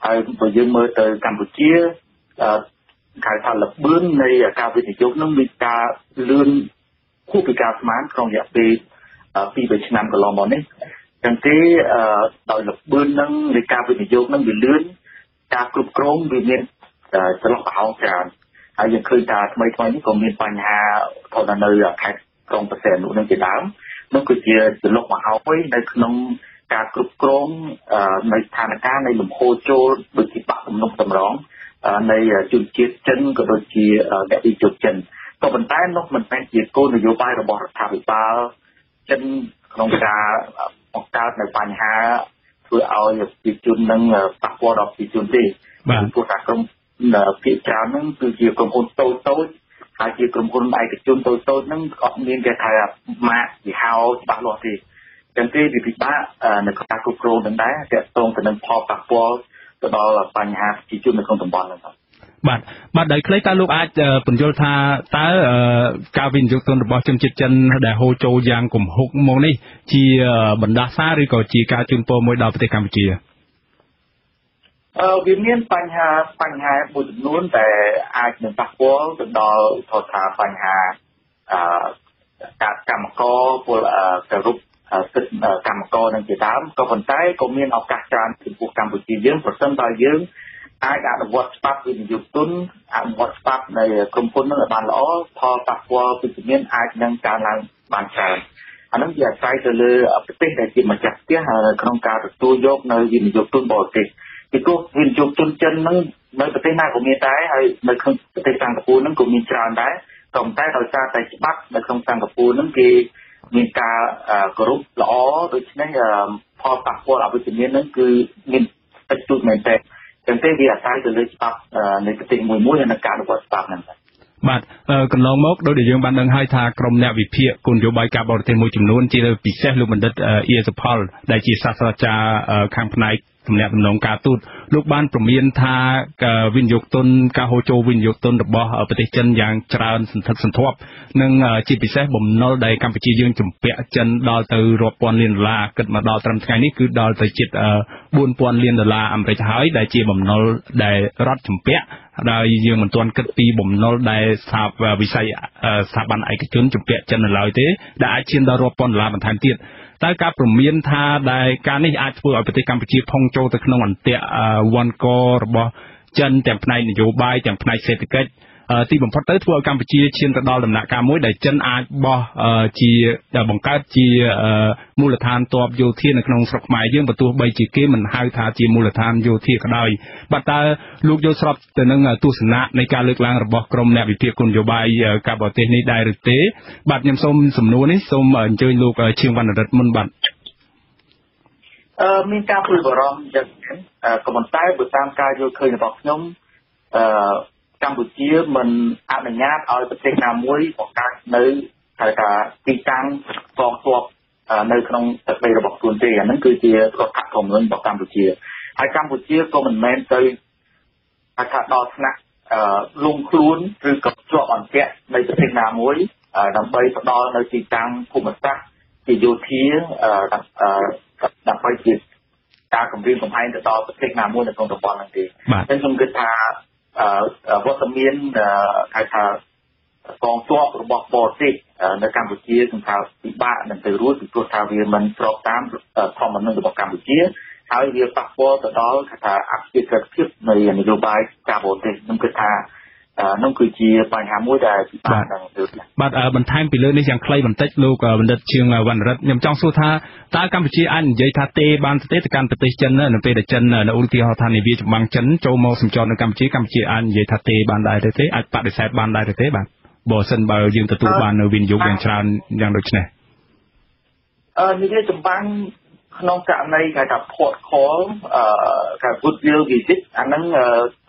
ហើយបើយើងមើលទៅកម្ពុជាហៅថាលបឿននៃការវិនិយោគនឹងមានការលឿនគួរពីការស្មានក្នុងរយៈពេល2-3ឆ្នាំកន្លងមកនេះទាំងទីដោយលបឿននឹងនៃការវិនិយោគនឹងវាលឿនការគ្រប់គ្រងវាមានចន្លោះប្រហោងច្រើនហើយយើងឃើញថាថ្មីនេះក៏មានបញ្ហាថតនៅខេត្តក្រុងបរសែននោះនឹងជាដើមនោះគឺជាចន្លោះមហោមួយនៅក្នុងការគ្រប់គ្រងនៃស្ថានភាពនៃលំហូរចូលដូចជាបាក់ទំនុកតម្រងនៃជនជាតិចិនក៏ដូចជាអ្នកវិនិយោគចិនក៏ប៉ុន្តែនោះមិនមែនជាគោលនយោបាយរបស់រដ្ឋាភិបាលចិនក្នុងការបង្កើតនៅបញ្ហាធ្វើឲ្យប្រជាជននឹងប៉ះពាល់ដល់ប្រជាជនទេបាទព្រោះថាក្រុមភាគច្រើនហ្នឹងគឺជាក្រុមហ៊ុនតូចហើយជាក្រុមហ៊ុនឯកជនតូចហ្នឹងអត់មានគេថាម៉ាកវិហោច្បាស់លាស់ទេចឹងទេវាពិបាកនៅការគ្រប់គ្រងនឹងដែរទាក់ទងទៅនឹងផលប៉ះពាល់ទៅដល់បញ្ហាប្រជាជននៅក្នុងតំបន់ហ្នឹង បាទដោយខ្លីតើលោកអាចពន្យល់ថាតើការវិនិយោគទុនរបស់ជនជាតិចិនដែលហូរចូលយ៉ាងគំហុកមកនេះជាបណ្ដាសាឬក៏ជាការជូនពរមួយដល់ប្រទេសកម្ពុជាវាមានបញ្ហាមួយចំនួនដែលអាចនឹងប៉ះពាល់ទៅដល់ថាបញ្ហាការកម្មករពលគោរពសិទ្ធិកម្មករនឹងជាដើមក៏ប៉ុន្តែក៏មានឱកាសច្រើនចំពោះកម្ពុជាយើងប្រសិនបើយើងអាចអនុវត្តច្បាប់វិនិយោគទុនអនុវត្តច្បាប់នៃក្រុមហ៊ុននឹងឲ្យបានល្អផលប៉ះពាល់វិជ្ជមានអាចនឹងកើនឡើងបានច្រើនអានឹងវាអាស្រ័យទៅលើប្រទេសដែលជាម្ចាស់ផ្ទះក្នុងការទទួលយកនៅវិនិយោគទុនបរទេសពីព្រោះវិនិយោគទុនចិននឹងនៅប្រទេសណាក៏មានដែរហើយនៅក្នុងប្រទេសសិង្ហបុរីនឹងក៏មានច្រើនដែរក៏ប៉ុន្តែដោយសារតែច្បាប់នៅក្នុងសិង្ហបុរីនឹងគេមានការគោរពល្អដូច្នេះផលប៉ះពាល់អវិជ្ជមាននឹងគឺមានតិចតួចមែនទេចឹងទេវាអាស្រ័យទៅលើច្បាប់នៃប្រទេសមួយនិងការអនុវត្តច្បាប់ហ្នឹងបាទកន្លងមកដោយដែលយើងបានដឹងហើយថាក្រមអ្នកវិភាគគោលនយោបាយការបរទេសមួយចំនួនជាពិសេសលោកបណ្ឌិតអៀសផលដែលជាសាស្ត្រាចារ្យខាងផ្នែកទំនាក់ទំនងការទូតលោកបានព្រមានថាវិនិយោគទុនការហូរចូលវិនិយោគទុនរបស់ប្រទេសចិនយ៉ាងច្រើនសន្ធឹកសន្ធាប់និងជាពិសេសបំណុលដែលកម្ពុជាយើងជំពាក់ចិនដល់ទៅរាប់ពាន់លានដុល្លារគិតមកដល់ត្រឹមថ្ងៃនេះគឺដល់ទៅជិត 4000 លានដុល្លារអាមេរិកហើយដែលជាបំណុលដែលរដ្ឋជំពាក់ហើយយើងមិនទាន់គិតពីបំណុលដែលវិស័យស្ថាប័នឯកជនជំពាក់ចិននៅឡើយទេដែលអាចឈានដល់រាប់ពាន់ដុល្លារបន្ថែមទៀតតើការព្រមានថាដែលការនេះអាចធ្វើឲ្យប្រទេសកម្ពុជាផុងចូលទៅក្នុងអន្ទាក់វ៉ាន់ករបស់ចិនទាំងផ្នែកនយោបាយទាំងផ្នែកសេដ្ឋកិច្ចទីបំផុតទៅធ្វើឲ្យកម្ពុជាឈានទៅដល់ដំណាក់កាលមួយដែលចិនអាចបោះជាបង្កើតជាមូលដ្ឋានទ័ពយោធានៅក្នុងស្រុកខ្មែរយើងបើទោះបីជាគេមិនហៅថាជាមូលដ្ឋានយោធាក៏ដោយបាទតើលោកយល់ស្របទៅនឹងទស្សនៈនៃការលើកឡើងរបស់ក្រមអ្នកវិភាគគោលនយោបាយការបរទេសនេះដែរឬទេបាទខ្ញុំសូមសំណួរនេះសូមអញ្ជើញលោកឈៀងវណ្ណរិទ្ធមុនបាទមានការព្រួយបារម្ភយ៉ាងក៏ប៉ុន្តែបើតាមការយល់ឃើញរបស់ខ្ញុំកម្ពុជាមិនអនុញ្ញាតឲ្យប្រទេសណាមួយបង្កើតនៅហៅថាទីតាំងកងទ័ពនៅក្នុងទឹកដីរបស់ខ្លួនទេអានឹងគឺជារដ្ឋធម្មនុញ្ញរបស់កម្ពុជាហើយកម្ពុជាក៏មិនមែនទៅថាដល់ថ្នាក់លងខ្លួនឬក៏ជាប់អន្ទាក់នៃប្រទេសណាមួយដើម្បីផ្ដល់នៅទីតាំងភូមិសាស្ត្រជាយោធាដើម្បីជាការគម្រាមកំហែងទៅដល់ប្រទេសណាមួយនៅក្នុងតំបន់ហ្នឹងទេអញ្ចឹងខ្ញុំគិតថាវត្តមានហៅថាកងទ័ពរបស់បរទេសនៅកម្ពុជាគឺថាពិបាកនឹងទៅរួចពីព្រោះថាវាមិនស្របតាមធម្មនុញ្ញរបស់កម្ពុជាហើយវាប៉ះពាល់ទៅដល់ថាអភិក្រិតភាពនៃនយោបាយការបរទេសខ្ញុំគិតថានោះគឺជាបញ្ហាមួយដែលពិបាកនឹងទៅបាទបន្ថែមពីលើនេះយ៉ាងខ្លីបន្តិចលោកបណ្ឌិតឈៀងវណ្ណរិទ្ធខ្ញុំចង់សួរថាតើកម្ពុជាអាចនិយាយថាទេបានទេទៅកាន់ប្រទេសចិននៅពេលដែលចិននៅឧទាហរណ៍ថានាវាចម្បាំងចិនចូលមកសម្ចរនៅកម្ពុជាអាចនិយាយថាទេបានដែរទេអាចបដិសេធបានដែរទេបាទបើសិនបើយើងទទួលបាននៅវិនិយោគយ៉ាងច្រើនយ៉ាងដូចនេះនាវាចម្បាំងក្នុងករណីគេថា port call គេ goodwill visit អាហ្នឹង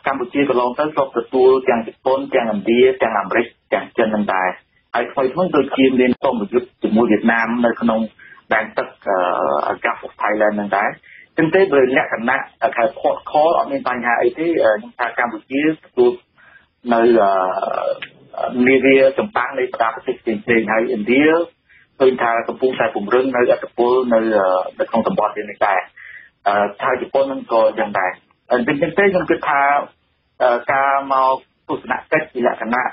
កម្ពុជាកន្លងទៅក៏ទទួលទាំងជប៉ុនទាំងឥណ្ឌាទាំងអាមេរិកទាំងចិននឹងដែរហើយថ្មីៗដូចជាមានសមយុទ្ធជាមួយវៀតណាមនៅក្នុងដែនទឹកអាកាសរបស់ Thailand នឹងដែរចឹងទេបើលក្ខណៈគេ port call អត់មានបញ្ហាអីទេខ្ញុំថាកម្ពុជាទទួលនៅនាវាចម្បាំងនៃបណ្ដាប្រទេសផ្សេងៗហើយឥណ្ឌាឃើញថាកំពុងតែពង្រឹងនៅឥទ្ធិពលនៅក្នុងតំបន់នេះដែរហើយជប៉ុននឹងក៏យ៉ាងដែរអញ្ចឹងទេខ្ញុំគិតថាការមកទស្សនកិច្ចជាលក្ខណៈ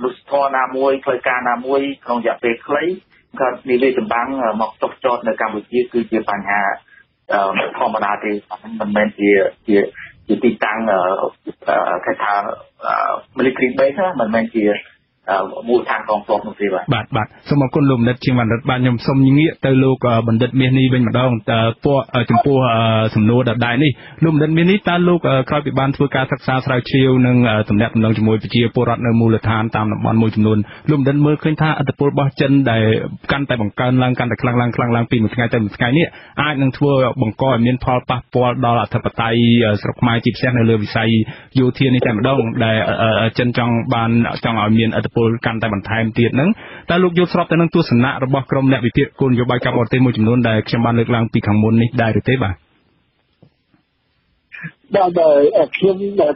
លុះធរណាមួយធ្វើការណាមួយក្នុងរយៈពេលខ្លីក៏និយាយចម្បាំងមកចុះចតនៅកម្ពុជាគឺជាបញ្ហាធម្មតាទេមិនមែនជាទីតាំងគេថា military base មិនមែនជាមូលដ្ឋានកងទ័ពនោះទេបាទសូមអរគុណលោកបណ្ឌិតឈៀងវណ្ណរិទ្ធបាទខ្ញុំសូមងាកទៅលោកបណ្ឌិតមាសនេះវិញម្ដងចំពោះសំណួរដដែលនេះលោកបណ្ឌិតមាសនេះតើលោកក្រោយពីបានធ្វើការសិក្សាស្រាវជ្រាវនិងទំនាក់ទំនងជាមួយប្រជាពលរដ្ឋនៅមូលដ្ឋានតាមតំបន់មួយចំនួនលោកបណ្ឌិតមើលឃើញថាឥទ្ធិពលរបស់ចិនដែលកាន់តែបង្កើនឡើងកាន់តែខ្លាំងឡើងពីមួយថ្ងៃទៅមួយថ្ងៃនេះអាចនឹងធ្វើបង្កឲ្យមានផលប៉ះពាល់ដល់អធិបតេយ្យស្រុកខ្មែរជាពិសេសនៅលើវិស័យយោធានេះតែម្ដងដែលចិនចង់ឲ្យមានឥទ្ធិពលកាន់តែបន្ថែមទៀតហ្នឹងតើលោកយល់ស្របទៅនឹងទស្សនៈរបស់ក្រមអ្នកវិភាគគោលនយោបាយការបរទេសមួយចំនួនដែលខ្ញុំបានលើកឡើងពីខាងមុននេះដែរឬទេបាទ Bởi khi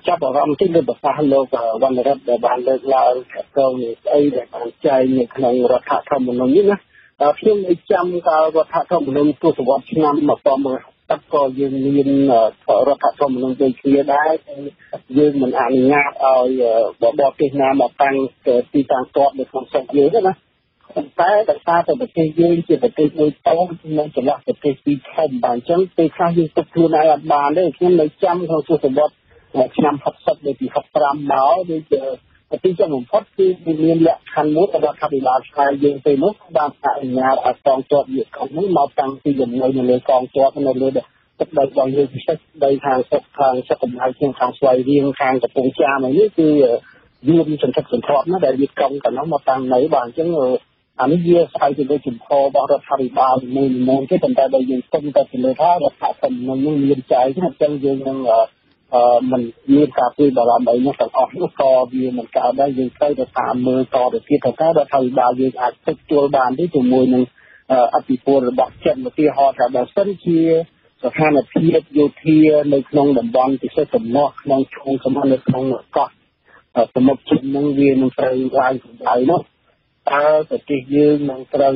chấp ở rộng tích được phát lô và văn rất để bạn được là câu ấy để bạn chạy những cái rốt hạ thông một nông như thế khi mấy trăm cái rốt hạ thông một nông tôi sẽ gọi năm mà có một tất cả dương liên rốt hạ thông một nông dây kia đá dương mình ăn ngáp ở bỏ cái nam mà tăng tí tăng tốt được không sạch dưới đó tại sao tại vì cái dương chỉ là cái nuôi tôm nên chỉ là cái tí thông bản chân tí khác dương tập luôn ai ăn bàn đấy khi mấy trăm không tôi sẽ gọi năm học sạch để thì học làm báo bây giờ tí cho một phát thì liên lạc khăn mút ở đó khắp đi làm sai dương từ lúc đang tại nhà ở con chọt việc không muốn mau tăng thì dần người người con chọt nó lên được tất đây bao nhiêu sách đây hàng sẽ cùng hai trên hàng xoay riêng hàngกับปูcha nàyนี่คือยืมสันทัดสันทอดนะแต่ยึดกองกับน้องมาตังไหนบางจังอันนี้เยอะใส่จะได้จุดพอบางรัฐบาลมูลที่เป็นแต่ใดยืนต้นแต่เป็นเลยถ้ารัฐบาลมันยังมีใจที่มันจังยืนยังมันมีการคุยบาลานใดเนี่ยแต่ออกลูกคอวีมันการได้ยืนใกล้จะตามมือต่อแต่ที่ถ้ารัฐบาลยืนอาจจะตัวบานที่ตัวมวยหนึ่งอภิปรายบอกเช่นที่ฮอแต่แบบเส้นเชียสถานเพียรโยเทียในคลองดับบอลที่เส้นสมอคลองชงสมานในคลองก็สมบชินนังเวียนมันใส่ลายสายเนาะแต่ที่ยืนมันใส่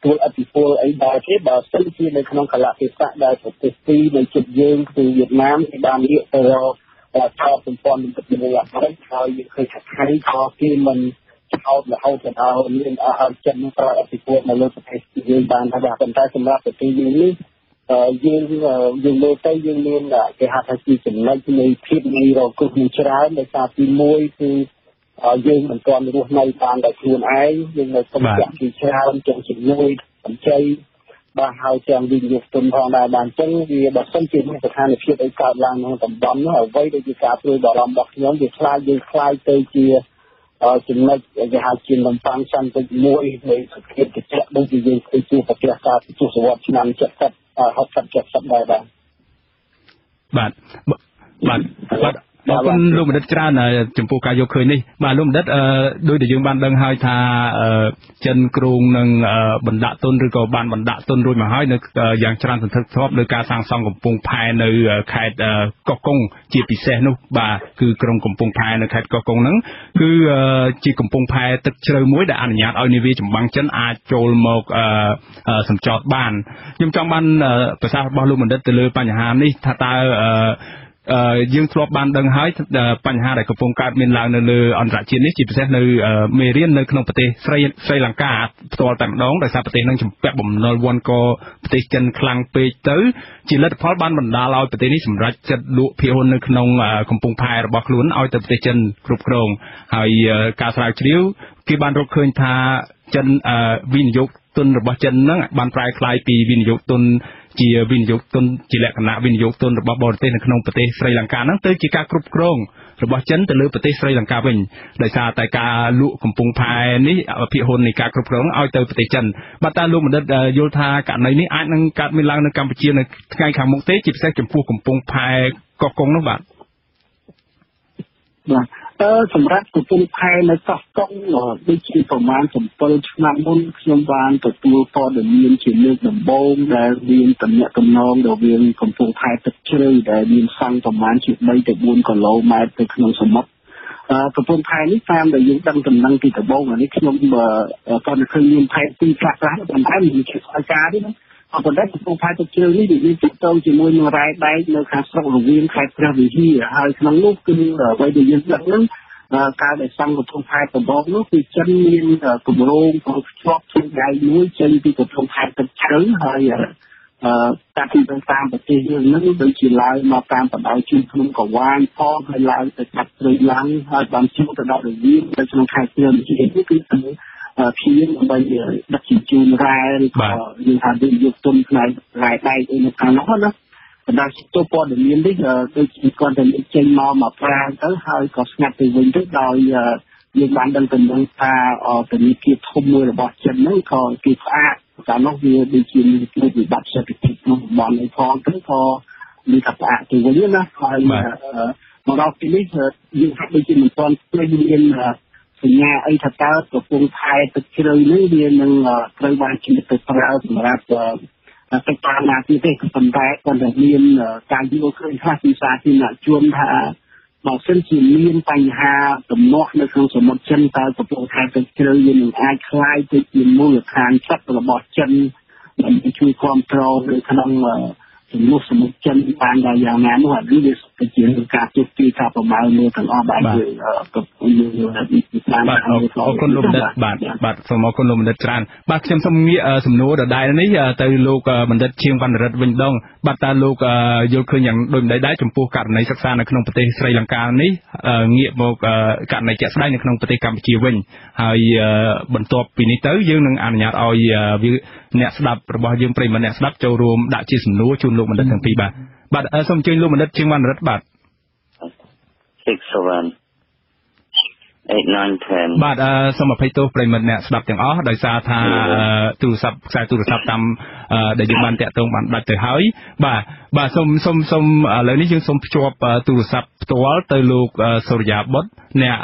ตัวอภิปรายไอ้ได้ที่แบบเส้นเชียในคลองขลักที่สักได้แต่ที่ในจุดยืนคือเวียดนามที่บ้านนี้เราชอบเป็นฟอนเป็นตัวอย่างให้เขาเคยใช้คอที่มันเอาแล้วเอาแต่เอาเรื่องอาหารจันทร์ก็อภิปรายมาเลยที่ยืนบ้านถ้าอยากเป็นได้สำหรับแต่ที่ยืนนี้dương lô tây dương liên là cái hạt hạt chi chỉnh này thì thiết này rồi cũng như trái để ta tìm môi thì dương mình còn được này toàn đại thường ai nhưng mà không chạm thì trái trong chỉnh môi làm chay ba hai chàng đình dục tuần hoàn đại bàn chân vì bà sân chỉnh thì hai là thiết ấy cả làng tầm bấm nó ở vây đây thì cả tôi bảo làm bọc nhóm việc khai dương khai tây chia chỉnh này cái hạt chỉnh làm phang săn tới môi để thực hiện cái chuyện đây thì dương cái chia phải kia cả chủ sở hữu nằm chất thật học tập chất sắp đại bàn bạnคนลูกมันดัดจรานะจมพูกายกเคยนี่มาลูกมันดัดโดยเดี๋ยวยังบ้านดังให้ทาเจนกรุงนึงบรรดาต้นหรือก็บ้านบรรดาต้นรวยมาให้นึกอย่างจราสันทึกทบโดยการสร้างซองกับปงภายในเขตกกงจีปีเซนุบาคือกรงกับปงภายในเขตกกงนั้นคือจีกับปงภายตึกเชยมุ้ยได้อนุญาตเอาในวิจบังจันอาโจลมกสัมจอดบ้านยังจองบ้านประชาชนบ้านลูกมันดัดเลยปัญหานี่ถ้าตาdương thọ ban đằng háiปัญหาใดกับองค์การเมียนลาวในเรืออันตรายนี้จีบเสในเมเรียนในขนมประเทศไสลังกาตัวแต่งน้องแต่สาประเทศนั่งจำแปะบ่มนอวันก็ประเทศจันคลังเปเตอร์จีรัฐพอลบ้านบรรดาเราประเทศนี้สำหรับจะลุเพียงในขนมกำปงพายบอกล้วนเอาแต่ประเทศจันกรุบกรองให้การสลายเชี่ยวที่บ้านเราเคยทาจันวินยกต้นระบจันนั่งบ้านปลายคลายปีวินยกต้นจีวินยกต้นจีแหลกหนาวินยกต้นระบบบอลเต้นในขนมประเทศไสลังกานั่งเตยจีการกรุบกรองระบบจันแต่เลือประเทศไสลังกาเป็นโดยซาแต่การลุกำปงพายนี้พิหนในการกรุบกรองเอาเตยประเทศจันบัตตาลุมันโยธาการในนี้อาจนั่งการเมืองในกัมพูชีในไงขังมุกเตจีบแทรกจมพูกำปงพายกกงน้องบัตสำหรับกลุ่มภายในก็ต้องได้ชีประมาณสมบูรณ์นำมุ่งขยมบานตัวตัวพอเดินเรียนฉีดเลือดดำบงได้เรียนตำแหน่งตำนองเดี๋ยวเรียนกลุ่มภายตัดเชื่อได้เรียนฟังประมาณฉีดใบแต่บุญก่อนเรามาเป็นขนมสมมติกลุ่มภายนี้ตามได้ยังตั้งตำแหน่งที่ตะบงอันนี้ขนมตอนเคยเรียนภายตีกลางร้านตำแหน่งมีเขียนอาการด้วยนะพอได้กลุ่มภายตัดเชื่อนี่ดีจุดโตจีมวยรายได้ในการสร้างโรงเรียนใครประวิธีให้ขนมลูกขึ้นไว้ได้ยังตั้งนั้นการได้สร้างกลุ่มภายตะบงนู้นคือจันเรียนกลุ่มโรงของชอบทุกใหญ่นู้นจันที่กลุ่มภายตัดเชื่อให้การที่ต่างๆประเทศนั้นโดยจีไลมาตามปัญหาชุมชนกับวานพ่อให้ไลแต่จัดเลยล้างให้บางชิ้นแต่เราได้ยินแต่ชนไทยเตือนที่เห็นนี่คือเพียงใบดักจิจูนรายก็ยังหาดูยุต้นรายได้ในทางนั้นนะแต่ตัวพอเดี๋ยวนี้ได้โดยจีก่อนจะมีเจนมาปรางก็ให้ก็สนับสนุนด้วยโดยยังบ้านดังเป็นดังตาแต่มีเกียรติทมมือระบบเจนนั่นก็เกียรติอาการนอกเรือดีจีนมีบัตรเศรษฐกิจบอลในทองก็พอมีกับอาตัวนี้นะคอยมาเราทีนี้ยิ่งทับดีจีนตอนเรียนสัญญาไอ้ทัตตาตัวกรุงไทยตึกเชยนี่เรียนหนึ่งประวัติชีวิตตึกเราสำหรับ ទៅតាមណាទីទេក៏ប៉ុន្តែគាត់តែមានការយល់ឃើញខ្លះពីសាធារណជនថាបើសិនជាមានបញ្ហាទំនាស់នៅក្នុងសមុទ្រចិនតើកំពង់ផែទៅជ្រៅយើងនឹងអាចคล้ายទៅជាមូលដ្ឋានចិត្តរបស់ចិនដើម្បីជួយគ្រប់គ្រងនៅក្នុងជំនួសសមុទ្រចិនបានដល់យ៉ាងណានោះអានេះវាជាការជោគជ័យការប្រមាណលើទាំងអស់បាទយើងកំពុងយើងបាទអរគុណលោកបណ្ឌិតបាទសូមអរគុណលោកបណ្ឌិតច្រើនបាទខ្ញុំសូមងាកសំណួរដដែលនេះទៅលោកបណ្ឌិតឈៀងវណ្ណរិទ្ធវិញដងបាទតើលោកយល់ឃើញយ៉ាងដូចម្តេចដែរចំពោះករណីសិក្សានៅក្នុងប្រទេសស្រីលង្កានេះងាកមកករណីជាក់ស្ដែងនៅក្នុងប្រទេសកម្ពុជាវិញហើយបន្ទាប់ពីនេះទៅយើងនឹងអនុញ្ញាតឲ្យអ្នកស្ដាប់របស់យើងប្រិយមិត្តអ្នកស្ដាប់ចូលរួមដាក់ជាសំណួរជូនលោកបណ្ឌិតទាំងពីរបាទសូមអញ្ជើញលោកបណ្ឌិតឈៀងវណ្ណរិទ្ធបាទ 6718910បាទសូមអភ័យទោសប្រិយមិត្តអ្នកស្ដាប់ទាំងអស់ដោយសារថាទូរស័ព្ទខ្សែទូរស័ព្ទតាមដែលយើងបានតាក់ទងបានដាច់ទៅហើយបាទសូមឥឡូវនេះយើងសូមភ្ជាប់ទូរស័ព្ទផ្ទាល់ទៅលោកសូរិយាបុត្រអ្នក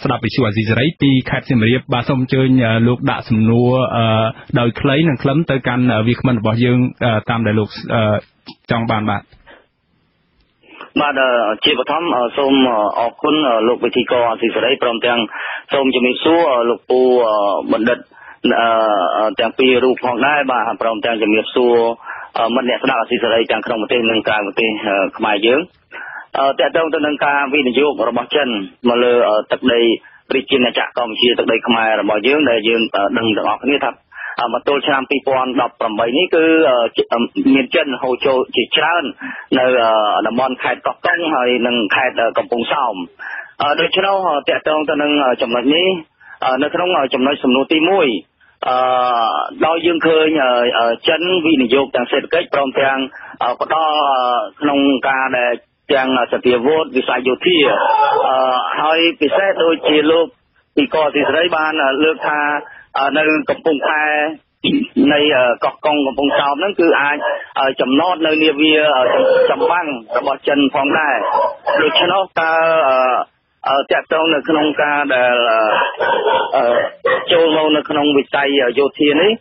ស្ដាប់វិទ្យុអាស៊ីសេរីពីខេត្តសៀមរាបបាទសូមអញ្ជើញលោកដាក់សំណួរដោយខ្លីនិងខ្លឹមទៅកាន់វាគ្មិនរបស់យើងតាមដែលលោកចង់បានបាទជាបឋមសូមអរគុណលោកវិទ្យាករអាស៊ីសេរីព្រមទាំងសូមជំរាបសួរលោកពូបណ្ឌិតទាំងពីររូបផងដែរបាទព្រមទាំងជំរាបសួរមិត្តអ្នកស្ដាប់អាស៊ីសេរីទាំងក្នុងប្រទេសនិងក្រៅប្រទេសខ្មែរយើងតើតើទៅនឹងការវិនិយោគរបស់ចិនមកលើទឹកដីប្រជាណាចក្រកម្ពុជាទឹកដីខ្មែររបស់យើងដែលយើងដឹងទាំងអស់គ្នាថាមកទល់ឆ្នាំ2018នេះគឺមានចិនហូរចូលជាច្រើននៅតំបន់ខេត្តកោះកុងហើយនិងខេត្តកំពង់សោមដូច្នោះតើតើទៅនឹងចំណុចនេះនៅក្នុងចំណុចសំណួរទី1ដោយយើងឃើញចិនវិនិយោគទាំងសេដ្ឋកិច្ចព្រមទាំងផ្ដល់ក្នុងការដែលទាំងសភាវុធវិស័យយោធាហើយពិសេសដូចជាលោកពីកោទីសេរីបានលើកថានៅកំពង់ផែនៃកោះកុងកំពង់សោមហ្នឹងគឺអាចចំណតនៅនាវាចម្បាំងរបស់ចិនផងដែរដូច្នោះតើតាក់ទងនៅក្នុងការដែលចូលមកនៅក្នុងវិស័យយោធានេះ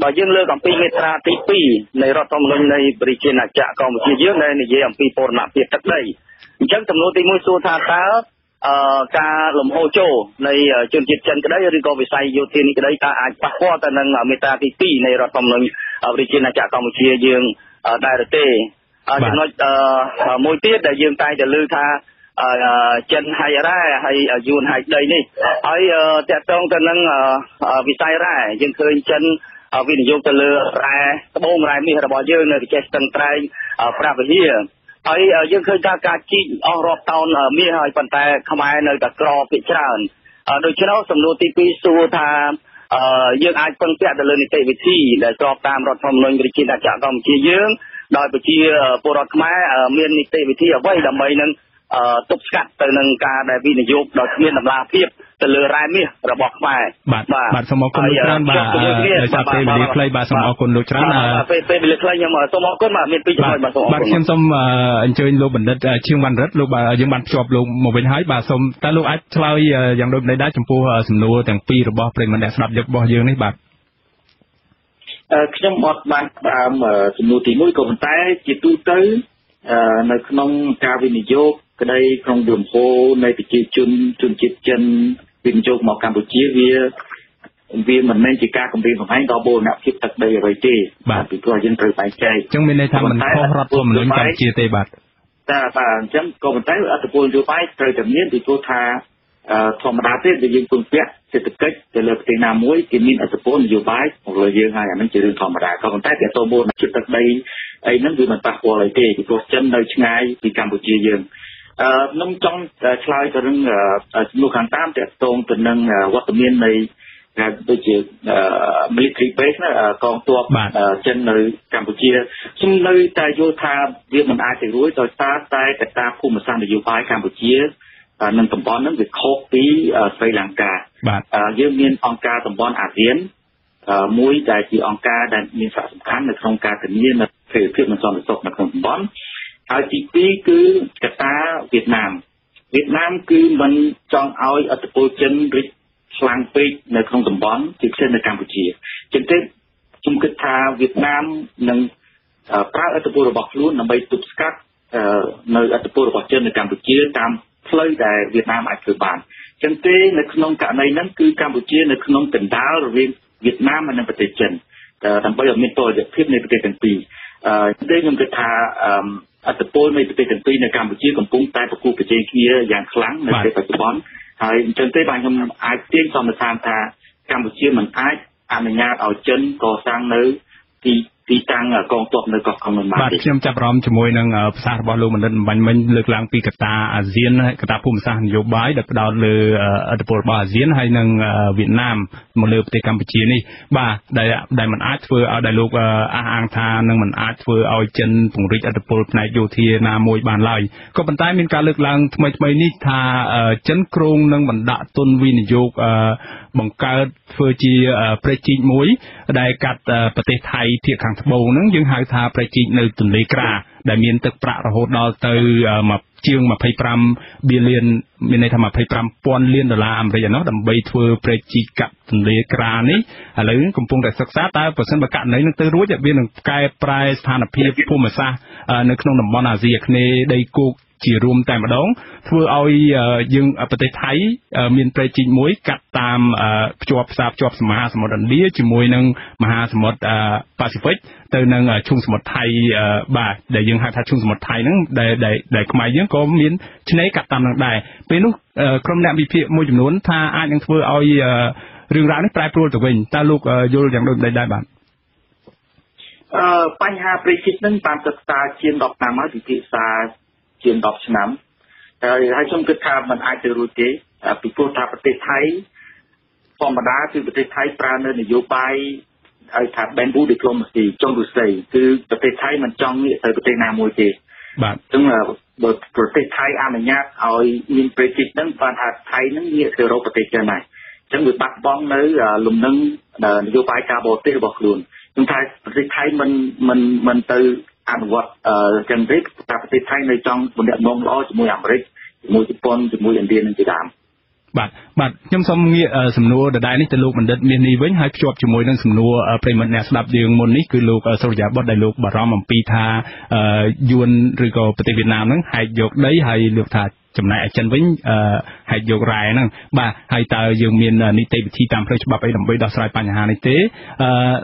បើយើងលើកអំពីមាត្រាទី2នៃរដ្ឋធម្មនុញ្ញនៃប្រជាណាចក្រកម្ពុជាយើងដែលនិយាយអំពីបូរណភាពទឹកដីអញ្ចឹងសំណួរទី1សួរថាតើការលំហូរចូលនៃជនជាតិចិនក្តីឬក៏វិស័យយោធានេះក្តីតើអាចប៉ះពាល់ទៅនឹងមាត្រាទី2នៃរដ្ឋធម្មនុញ្ញប្រជាណាចក្រកម្ពុជាយើងដែរឬទេចំណុចមួយទៀតដែលយើងតែងតែលើថាចិនហើយរ៉ែហើយយួនហើយដីនេះហើយតកតងទៅនឹងវិស័យរ៉ែយើងឃើញចិនវិនិយោគទៅលើរ៉ែត្បូងរ៉ែមាសរបស់យើងនៅប្រទេសស្ទឹងត្រែងប្រាវិហារហើយយើងឃើញថាការជីកអស់រាប់តោនមាសហើយប៉ុន្តែខ្មែរនៅតែក្រភាគច្រើនដូច្នោះសំណួរទី2សួរថាយើងអាចពឹងពាក់ទៅលើនីតិវិធីដែលស្របតាមរដ្ឋធម្មនុញ្ញប្រជាណាចក្រកម្ពុជាយើងដោយប្រជាពលរដ្ឋខ្មែរមាននីតិវិធីអ្វីដើម្បីនឹងទប់ស្កាត់ទៅនឹងការដែលវិនិយោគដោយគ្មានតម្លាភាពទៅលើរ៉ែមាសរបស់ខ្មែរបាទសូមអរគុណលោកច្រើនបាទដោយសារពេលវេលាខ្លីបាទសូមអរគុណលោកច្រើនពេលវេលាខ្លីខ្ញុំសូមអរគុណបាទមានពីរចំណុចបាទសូមអរគុណបាទខ្ញុំសូមអញ្ជើញលោកបណ្ឌិតឈៀងវណ្ណរិទ្ធលោកយើងបានភ្ជាប់លោកមកវិញហើយបាទសូមតើលោកអាចឆ្លើយយ៉ាងដូចម្តេចដែរចំពោះសំណួរទាំងពីររបស់ប្រិយមិត្តអ្នកស្ដាប់របស់យើងនេះបាទខ្ញុំអត់បានផ្ដើមសំណួរទី1ក៏ប៉ុន្តែជាទូទៅនៅក្នុងការវិនិយោគក្តីក្នុងលំហូរនៃប្រជាជនជាតិចិនវិនិយោគមកកម្ពុជាវាមិនមែនជាការគម្រាមកំហែងដល់បូរណភាពទឹកដីអ្វីទេបាទពីព្រោះយើងត្រូវបែងចែកអញ្ចឹងមានន័យថាមិនខុសរដ្ឋធម្មនុញ្ញកម្ពុជាទេបាទបាទអញ្ចឹងក៏ប៉ុន្តែអត្ថប្រយោជន៍នយោបាយត្រូវតែមានពីព្រោះថាធម្មតាទេដែលយើងពឹងពាក់សេដ្ឋកិច្ចទៅលើប្រទេសណាមួយគេមានអត្ថប្រយោជន៍នយោបាយមកលើយើងហើយអានឹងជារឿងធម្មតាក៏ប៉ុន្តែតែតបូរណភាពទឹកដីអីហ្នឹងវាមិនប៉ះពាល់អីទេពីព្រោះចិននៅឆ្ងាយពីកម្ពុជាយើងខ្ញុំចង់ឆ្លើយទៅនឹងសំណួរខាងតាមតកតងទៅនឹងវត្តមាននៃដូចជា military base កងទ័ពចិននៅកម្ពុជាខ្ញុំនៅតែយល់ថាវាមិនអាចទៅរួចដោយសារតែកត្តាភូមិសាស្ត្រនយោបាយកម្ពុជានិងតំបន់ហ្នឹងវាខុសពីស្រីលង្កាយើងមានអង្គការតំបន់អាស៊ានមួយដែលជាអង្គការដែលមានសារៈសំខាន់នៅក្នុងការធានានូវស្ថិរភាពនិងសន្តិសុខនៅក្នុងតំបន់ហើយទី2គឺកត្តាវៀតណាមគឺមិនចង់ឲ្យឥទ្ធិពលចិនរីកខ្លាំងពេកនៅក្នុងតំបន់ជាពិសេសនៅកម្ពុជាចឹងទេ ខ្ញុំគិតថាវៀតណាមនឹងប្រើឥទ្ធិពលរបស់ខ្លួនដើម្បីទប់ស្កាត់នៅឥទ្ធិពលរបស់ចិននៅកម្ពុជាតាមផ្លូវដែលវៀតណាមអាចធ្វើបានអញ្ចឹងទេនៅក្នុងករណីហ្នឹងគឺកម្ពុជានៅក្នុងកណ្ដាលរវាងវៀតណាមនិងប្រទេសចិនដើម្បីឲ្យមានតុល្យភាពនៃប្រទេសទាំងពីរទេខ្ញុំគិតថាឥទ្ធិពលនៃប្រទេសទាំងពីរនៅកម្ពុជាកំពុងតែប្រគល់ប្រជែងគ្នាយ៉ាងខ្លាំងនៅពេលបច្ចុប្បន្នហើយអញ្ចឹងទេបាទខ្ញុំអាចទាញសន្និដ្ឋានថាកម្ពុជាមិនអាចអនុញ្ញាតឲ្យចិនកសាងនៅទីតាំងកងទ័ពនៅកោះកុងបានបាទខ្ញុំចាប់អារម្មណ៍ជាមួយនឹងប្រសាសន៍របស់លោកបណ្ឌិតបាញ់មិញលើកឡើងពីកត្តាអាស៊ានកត្តាភូមិសាស្ត្រនយោបាយដែលផ្ដោតលើឥទ្ធិពលរបស់អាស៊ានហើយនិងវៀតណាមមកលើប្រទេសកម្ពុជានេះបាទដែលมันអាចធ្វើឲ្យដែលលោកអះអាងថានឹងมันអាចធ្វើឲ្យចិនពង្រីកឥទ្ធិពលផ្នែកយោធាណាមួយបានឡើយក៏ប៉ុន្តែមានការលើកឡើងថ្មីនេះថាចិនគ្រោងនឹងបណ្ដាក់ទុនវិនិយោគបង្កើតធ្វើជាប្រជែកមួយដែលកាត់ប្រទេសថៃភាគខាងត្បូងហ្នឹងយើងហៅថាប្រជែកនៅទន្លេក្រាដែលមានទឹកប្រាក់រហូតដល់ទៅជាង25 billion មានន័យថា25,000 លានដុល្លារអាមេរិកឯណោះដើម្បីធ្វើប្រជែកកាត់ទន្លេក្រានេះឥឡូវកំពុងតែសិក្សាតើបើសិនបើករណីនឹងទៅរួចវានឹងកែប្រែស្ថានភាពភូមិសាស្ត្រនៅក្នុងតំបន់អាស៊ីអាគ្នេយ៍ដីគោកជារួមតែម្ដងធ្វើឲ្យយើងប្រទេសថៃមានប្រជែកមួយកាត់តាមភ្ជាប់សមុទ្រឥណ្ឌាជាមួយនឹងមហាសមុទ្រប៉ាស៊ីហ្វិកទៅនឹងឈូងសមុទ្រថៃបាទដែលយើងហៅថាឈូងសមុទ្រថៃហ្នឹងដែលខ្មែរយើងក៏មានឆ្នេរកាត់តាមនឹងដែរពេលនោះក្រុមអ្នកវិភាគមួយចំនួនថាអាចនឹងធ្វើឲ្យរឿងរ៉ាវនេះប្រែប្រួលទៅវិញតើលោកយល់យ៉ាងដូចម្តេចដែរបាទបញ្ហាប្រជែកហ្នឹងតាមសិក្សាជាង10ឆ្នាំហើយពិភាក្សាជាង10ឆ្នាំហើយខ្ញុំគិតថាมันអាចទៅរួចទេពីព្រោះថាប្រទេសថៃធម្មតាគឺប្រទេសថៃប្រើនៅនយោបាយឲ្យថា bamboo diplomacy ចុងរុស្ស៊ីគឺប្រទេសថៃមិនចង់ងាកទៅប្រទេសណាមួយទេបាទអញ្ចឹងបើប្រទេសថៃអនុញ្ញាតឲ្យមានប្រជែកហ្នឹងបានថាថៃហ្នឹងងាកទៅរកប្រទេសចិនហើយអញ្ចឹងវាបាត់បង់នៅលំនឹងនយោបាយការបរទេសរបស់ខ្លួនខ្ញុំថាប្រទេសថៃមិនទៅអនុវត្តចឹងទេតែប្រទេសថៃនៅចង់ទំនាក់ទំនងល្អជាមួយអាមេរិកជាមួយជប៉ុនជាមួយឥណ្ឌានិងជាដើមបាទខ្ញុំសូមងាកសំណួរដដែលនេះទៅលោកបណ្ឌិតមាសនេះវិញហើយភ្ជាប់ជាមួយនឹងសំណួរប្រិមត្តអ្នកស្ដាប់យើងមុននេះគឺលោកសុរិយាបុត្រដែលលោកបារម្ភអំពីថាយួនឬក៏ប្រទេសវៀតណាមហ្នឹងហែកយកដីហើយលោកថាចំណែកឯចិនវិញហែកយករ៉ែហ្នឹងបាទហើយតើយើងមាននីតិវិធីតាមផ្លូវច្បាប់អីដើម្បីដោះស្រាយបញ្ហានេះទេ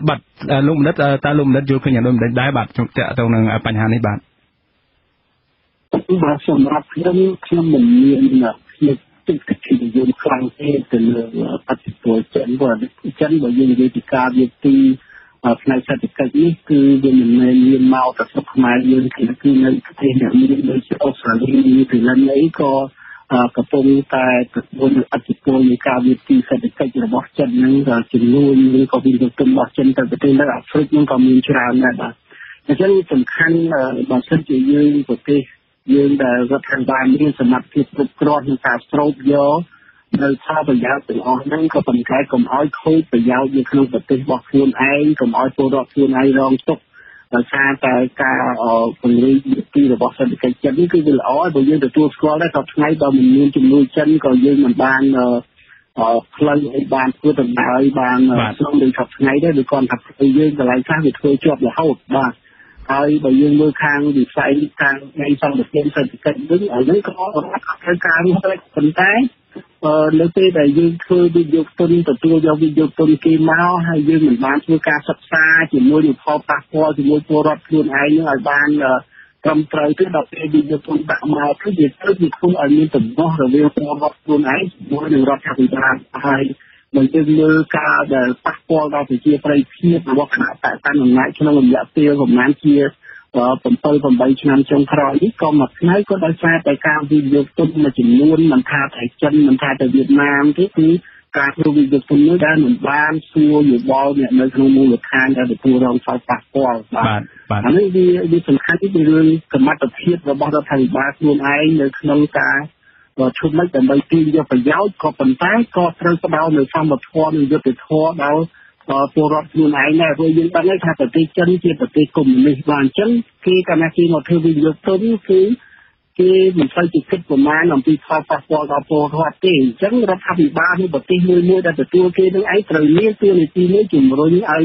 បាទលោកបណ្ឌិតតើលោកបណ្ឌិតយល់ឃើញយ៉ាងដូចម្តេចដែរបាទជុំតាក់ទងនឹងបញ្ហានេះបាទសម្រាប់ខ្ញុំមិនមានទឹកជាយន្តខ្លាំងទេទៅលើអធិពលចិនព្រោះចិនបើយើងនិយាយពីការវិទីផ្នែកសេដ្ឋកិច្ចនេះគឺវាមិនមែនមានមកតែស្រុកខ្មែរយើងគឺនៅប្រទេសអ្នកមានដូចជាអូស្ត្រាលីនីវេឡង់អីក៏កំពុងតែប្រមូលអធិពលនៃការវិទីសេដ្ឋកិច្ចរបស់ចិនហ្នឹងក៏ជំនួយឬក៏វិនិយោគរបស់ចិនទៅប្រទេសនៅអាហ្វ្រិកហ្នឹងក៏មានច្រើនដែរបាទអញ្ចឹងសំខាន់បើសិនជាយើងប្រទេសយើងដែលរដ្ឋាភិបាលមានសមត្ថភាពគ្រប់គ្រាន់ក្នុងការស្រូបយកនៅផលប្រយោជន៍ទាំងអស់ហ្នឹងក៏ប៉ុន្តែកុំឲ្យខូចប្រយោជន៍នៅក្នុងប្រទេសរបស់ខ្លួនឯងកុំឲ្យពលរដ្ឋខ្លួនឯងរងទុក្ខដោយសារតែការពង្រីកនីតិរបស់សេដ្ឋកិច្ចចិននេះគឺវាល្អបើយើងទទួលស្គាល់ដែរថាថ្ងៃបើមិនមានជំនួយចិនក៏យើងមិនបានផ្លូវអីបានធ្វើដំណើរបានស្រុំដូចថ្ងៃដែរឬគាត់ថាយើងកន្លែងខ្លះវាធ្វើជាប់រហូតបាទហើយបើយើងមើលខាងវិស័យខាងនៃសន្តិភាពសេដ្ឋកិច្ចវិញហើយក៏ត្រូវការរស់ប៉ុន្តែនៅពេលដែលយើងធ្វើវិនិយោគទុនទទួលយកវិនិយោគទុនគេមកហើយយើងមិនបានធ្វើការសិក្សាជាមួយនឹងផលប៉ះពាល់ជាមួយពលរដ្ឋខ្លួនឯងនឹងឲ្យបានត្រឹមត្រូវទេដល់ពេលវិនិយោគទុនដាក់មកគឺវាធ្វើឲ្យមានទំនាស់រវាងពលរដ្ឋខ្លួនឯងជាមួយនឹងរដ្ឋាភិបាលហើយបើយើងមើលការដែលប៉ះពាល់ដល់ប្រជាប្រិយភាពរបស់គណៈបកកាន់អំណាចក្នុងរយៈពេលប្រហែលជា7-8 ឆ្នាំចុងក្រោយនេះក៏មួយថ្ងៃក៏ដោយសារតែការវិនិយោគទុនមួយចំនួនមិនថាតែចិនមិនថាតែវៀតណាមទេគឺការធ្វើវិនិយោគទុននេះដែលមិនបានសួរយោបល់អ្នកនៅក្នុងមូលដ្ឋានដែលទទួលរងផលប៉ះពាល់បាទអានេះវាសំខាន់ពីរឿងសមត្ថភាពរបស់រដ្ឋាភិបាលខ្លួនឯងនៅក្នុងការឈុតលេខដើម្បីទាញយកប្រយោជន៍ក៏ប៉ុន្តែក៏ត្រូវផ្ដោតនៅសមត្ថភាពនិងយុត្តិធម៌ដល់ពលរដ្ឋខ្លួនឯងដែរព្រោះយើងដឹងថាប្រទេសចិនជាប្រទេសកុម្មុយនីសបាទអញ្ចឹងគេកាលណាគេមកធ្វើវិនិយោគទុនគឺគេមិនសូវជិះគិតប្រមាណអំពីផលប៉ះពាល់ដល់ពលរដ្ឋទេអញ្ចឹងរដ្ឋាភិបាលនៃប្រទេសមួយដែលទទួលគេនឹងឯងត្រូវមានទូនាទីមួយជំរុញឲ្យ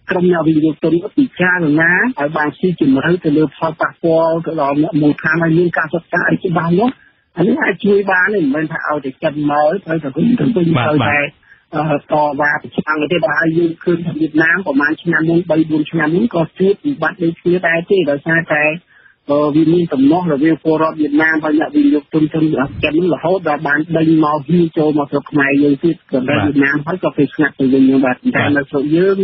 ក្រុមអ្នកវិនិយោគទុនពិចារណាឲ្យបានស៊ីជម្រៅទៅលើផលប៉ះពាល់ទៅដល់អ្នកមូលដ្ឋានឲ្យមានការសិក្សាឲ្យច្បាស់លាស់អានេះអាចជួយបានទេមិនមែនថាឲ្យតែចិត្តមកត្រូវតែវិញទៅវិញទៅតែតវ៉ាប្រឆាំងទេបើឲ្យយើងឃើញថាវៀតណាមប្រហែលឆ្នាំមុន 3-4 ឆ្នាំនេះក៏ជួបវិបត្តិដូចគ្នាដែរទេដោយសារតែវាមានទំនាស់រវាងពលរដ្ឋវៀតណាមហើយអ្នកវិនិយោគទុនចិនហ្នឹងរហូតដល់បានដេញមកហ៊ីចូលមកស្រុកខ្មែរយើងទៀតក៏តែវៀតណាមហើយក៏ពេលស្ងាត់ទៅវិញបាទតែនៅស្រុកយើង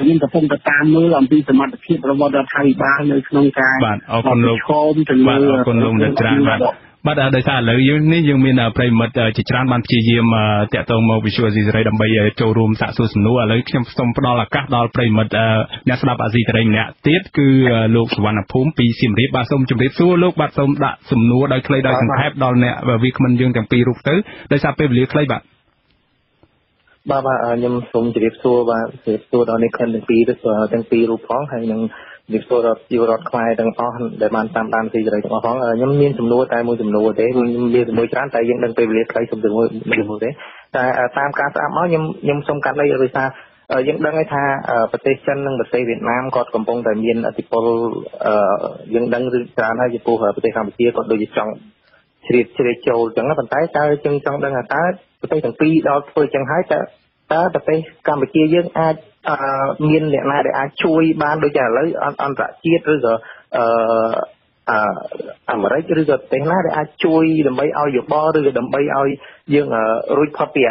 យើងកំពុងតែតាមមើលអំពីសមត្ថភាពរបស់រដ្ឋាភិបាលនៅក្នុងការបាទអរគុណលោកឈោមទៅលើអរគុណលោកអ្នកច្រើនបាទដោយសារឥឡូវយើងមានប្រិមិត្តជាច្រើនបានព្យាយាមតាក់ទងមកវិទ្យុអាស៊ីសេរីដើម្បីចូលរួមសាកសួរសំណួរឥឡូវខ្ញុំសូមផ្ដល់ឱកាសដល់ប្រិមិត្តអ្នកស្ដាប់អាស៊ីសេរីម្នាក់ទៀតគឺលោកសវណ្ណភូមិពីសៀមរាបបាទសូមជម្រាបសួរលោកបាទសូមដាក់សំណួរដោយខ្លីដោយសង្ខេបដល់អ្នកវាគ្មិនយើងទាំងពីររូបទៅដោយសារពេលវេលាខ្លីបាទខ្ញុំសូមជម្រាបសួរបាទជម្រាបសួរដល់អ្នកខិនទាំងពីររូបផងហើយនឹងជំរាបសួរដល់ជីវរដ្ឋខ្មែរទាំងអស់ដែលបានតាមដានទីសេរីទាំងអស់ផងខ្ញុំមានសំណួរតែមួយសំណួរទេខ្ញុំមានសំណួរច្រើនតែយើងដឹងពេលវេលាខ្លីសូមសំណួរទេតែតាមការស្ដាប់មកខ្ញុំសូមកាត់លេខដោយសារយើងដឹងថាប្រទេសចិននិងប្រទេសវៀតណាមគាត់កំពុងតែមានឥទ្ធិពលយើងដឹងឬច្រើនហើយចំពោះប្រទេសកម្ពុជាគាត់ដូចជាចង់ជ្រៀតចូលអញ្ចឹងប៉ុន្តែតើយើងចង់ដឹងថាតើប្រទេសទាំងពីរដល់ធ្វើអញ្ចឹងហើយតើប្រទេសកម្ពុជាយើងអាចមានអ្នកណាដែលអាចជួយបានដូចជាឥឡូវអន្តរជាតិឬក៏អាមេរិកឬក៏ប្រទេសណាដែលអាចជួយដើម្បីឲ្យយោបល់ឬក៏ដើម្បីឲ្យយើងរួចផុតពី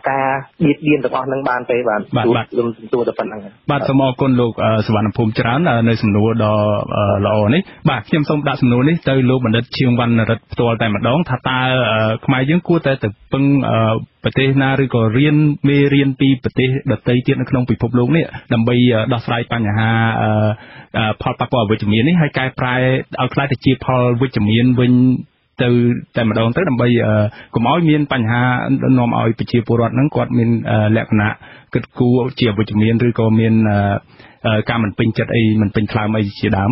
ការបៀតបៀនទាំងអស់នឹងបានទេបាទខ្ញុំសំទោសតែប៉ុណ្្នឹងបាទសូមអរគុណលោកសវណ្ណភូមិច្រើននៅសំណួរដ៏ល្អនេះបាទខ្ញុំសូមដាក់សំណួរនេះទៅលោកបណ្ឌិតឈៀងវណ្ណរិទ្ធផ្ទាល់តែម្ដងថាតើខ្មែរយើងគួរតែទៅពឹងប្រទេសណាឬក៏មេរៀនពីប្រទេសដទៃទៀតនៅក្នុងពិភពលោកនេះដើម្បីដោះស្រាយបញ្ហាផលប៉ះពាល់អវិជ្ជមាននេះហើយកែប្រែឲ្យខ្លាយទៅជាផលវិជ្ជមានវិញទៅតែម្ដងទៅដើម្បីកុំឲ្យមានបញ្ហានាំឲ្យប្រជាពលរដ្ឋហ្នឹងគាត់មានលក្ខណៈគិតគូរជាអវិជ្ជមានឬក៏មានការមិនពេញចិត្តអីមិនពេញថ្លើមអីជាដើម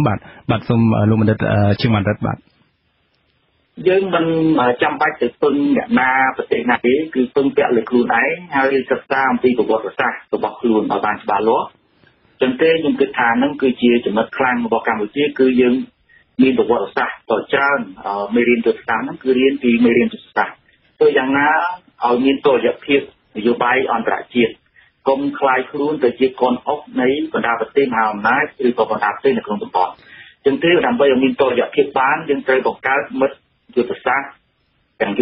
បាទសូមលោកបណ្ឌិតឈៀងវណ្ណរិទ្ធបាទយើងមិនចាំបាច់ទៅពឹងអ្នកណាប្រទេសណាទេគឺពឹងពាក់លើខ្លួនឯងហើយសិក្សាអំពីប្រវត្តិសាស្ត្ររបស់ខ្លួនឲ្យបានច្បាស់លាស់ចឹងទេខ្ញុំគិតថានឹងគឺជាចំណុចខ្លាំងរបស់កម្ពុជាគឺយើងមានប្រវត្តិសាស្ត្រដ៏ច្រើនមេរៀនយុទ្ធសាស្ត្រហ្នឹងគឺរៀនពីមេរៀនយុទ្ធសាស្ត្រធ្វើយ៉ាងណាឲ្យមានតុល្យភាពនយោបាយអន្តរជាតិកុំខ្លាយខ្លួនទៅជាកូនអុកនៃបណ្ដាប្រទេសមហាអំណាចឬក៏បណ្ដាប្រទេសនៅក្នុងតំបន់ចឹងទេដើម្បីឲ្យមានតុល្យភាពបានយើងត្រូវបង្កើតមិត្តយុទ្ធសាស្ត្រទាំង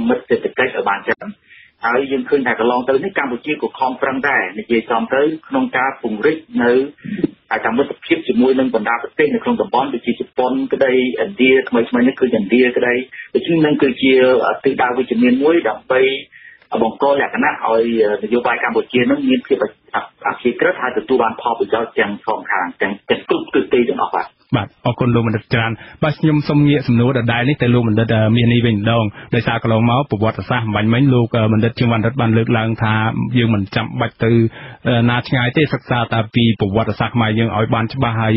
មិត្តសេដ្ឋកិច្ចឲ្យបានច្រើនហើយយើងឃើញថាកន្លងទៅនេះកម្ពុជាក៏ខំប្រឹងដែរនិយាយចំទៅក្នុងការពង្រីកនៅអាចមិត្តភាពជាមួយនឹងបណ្ដាប្រទេសនៅក្នុងតំបន់ដូចជាជប៉ុនក្តីឥណ្ឌាថ្មីនេះគឺឥណ្ឌាក្តីដូច្នេះនឹងគឺជាទិសដៅវិជ្ជមានមួយដើម្បីបង្កលក្ខណៈឲ្យនយោបាយកម្ពុជានឹងមានភាពអភិក្រិតហើយទទួលបានផលប្រយោជន៍ទាំងសងខាងទាំងគ្រប់ទិសទីទាំងអស់បាទអរគុណលោកបណ្ឌិតច្រើនបាទខ្ញុំសូមងាកសំណួរដដែលនេះទៅលោកបណ្ឌិតមាននេះវិញម្ដងដោយសារកន្លងមកប្រវត្តិសាស្ត្រមិញលោកបណ្ឌិតឈៀងវណ្ណរិទ្ធបានលើកឡើងថាយើងមិនចាំបាច់ទៅណាឆ្ងាយទេសិក្សាតែពីប្រវត្តិសាស្ត្រខ្មែរយើងឲ្យបានច្បាស់ហើយ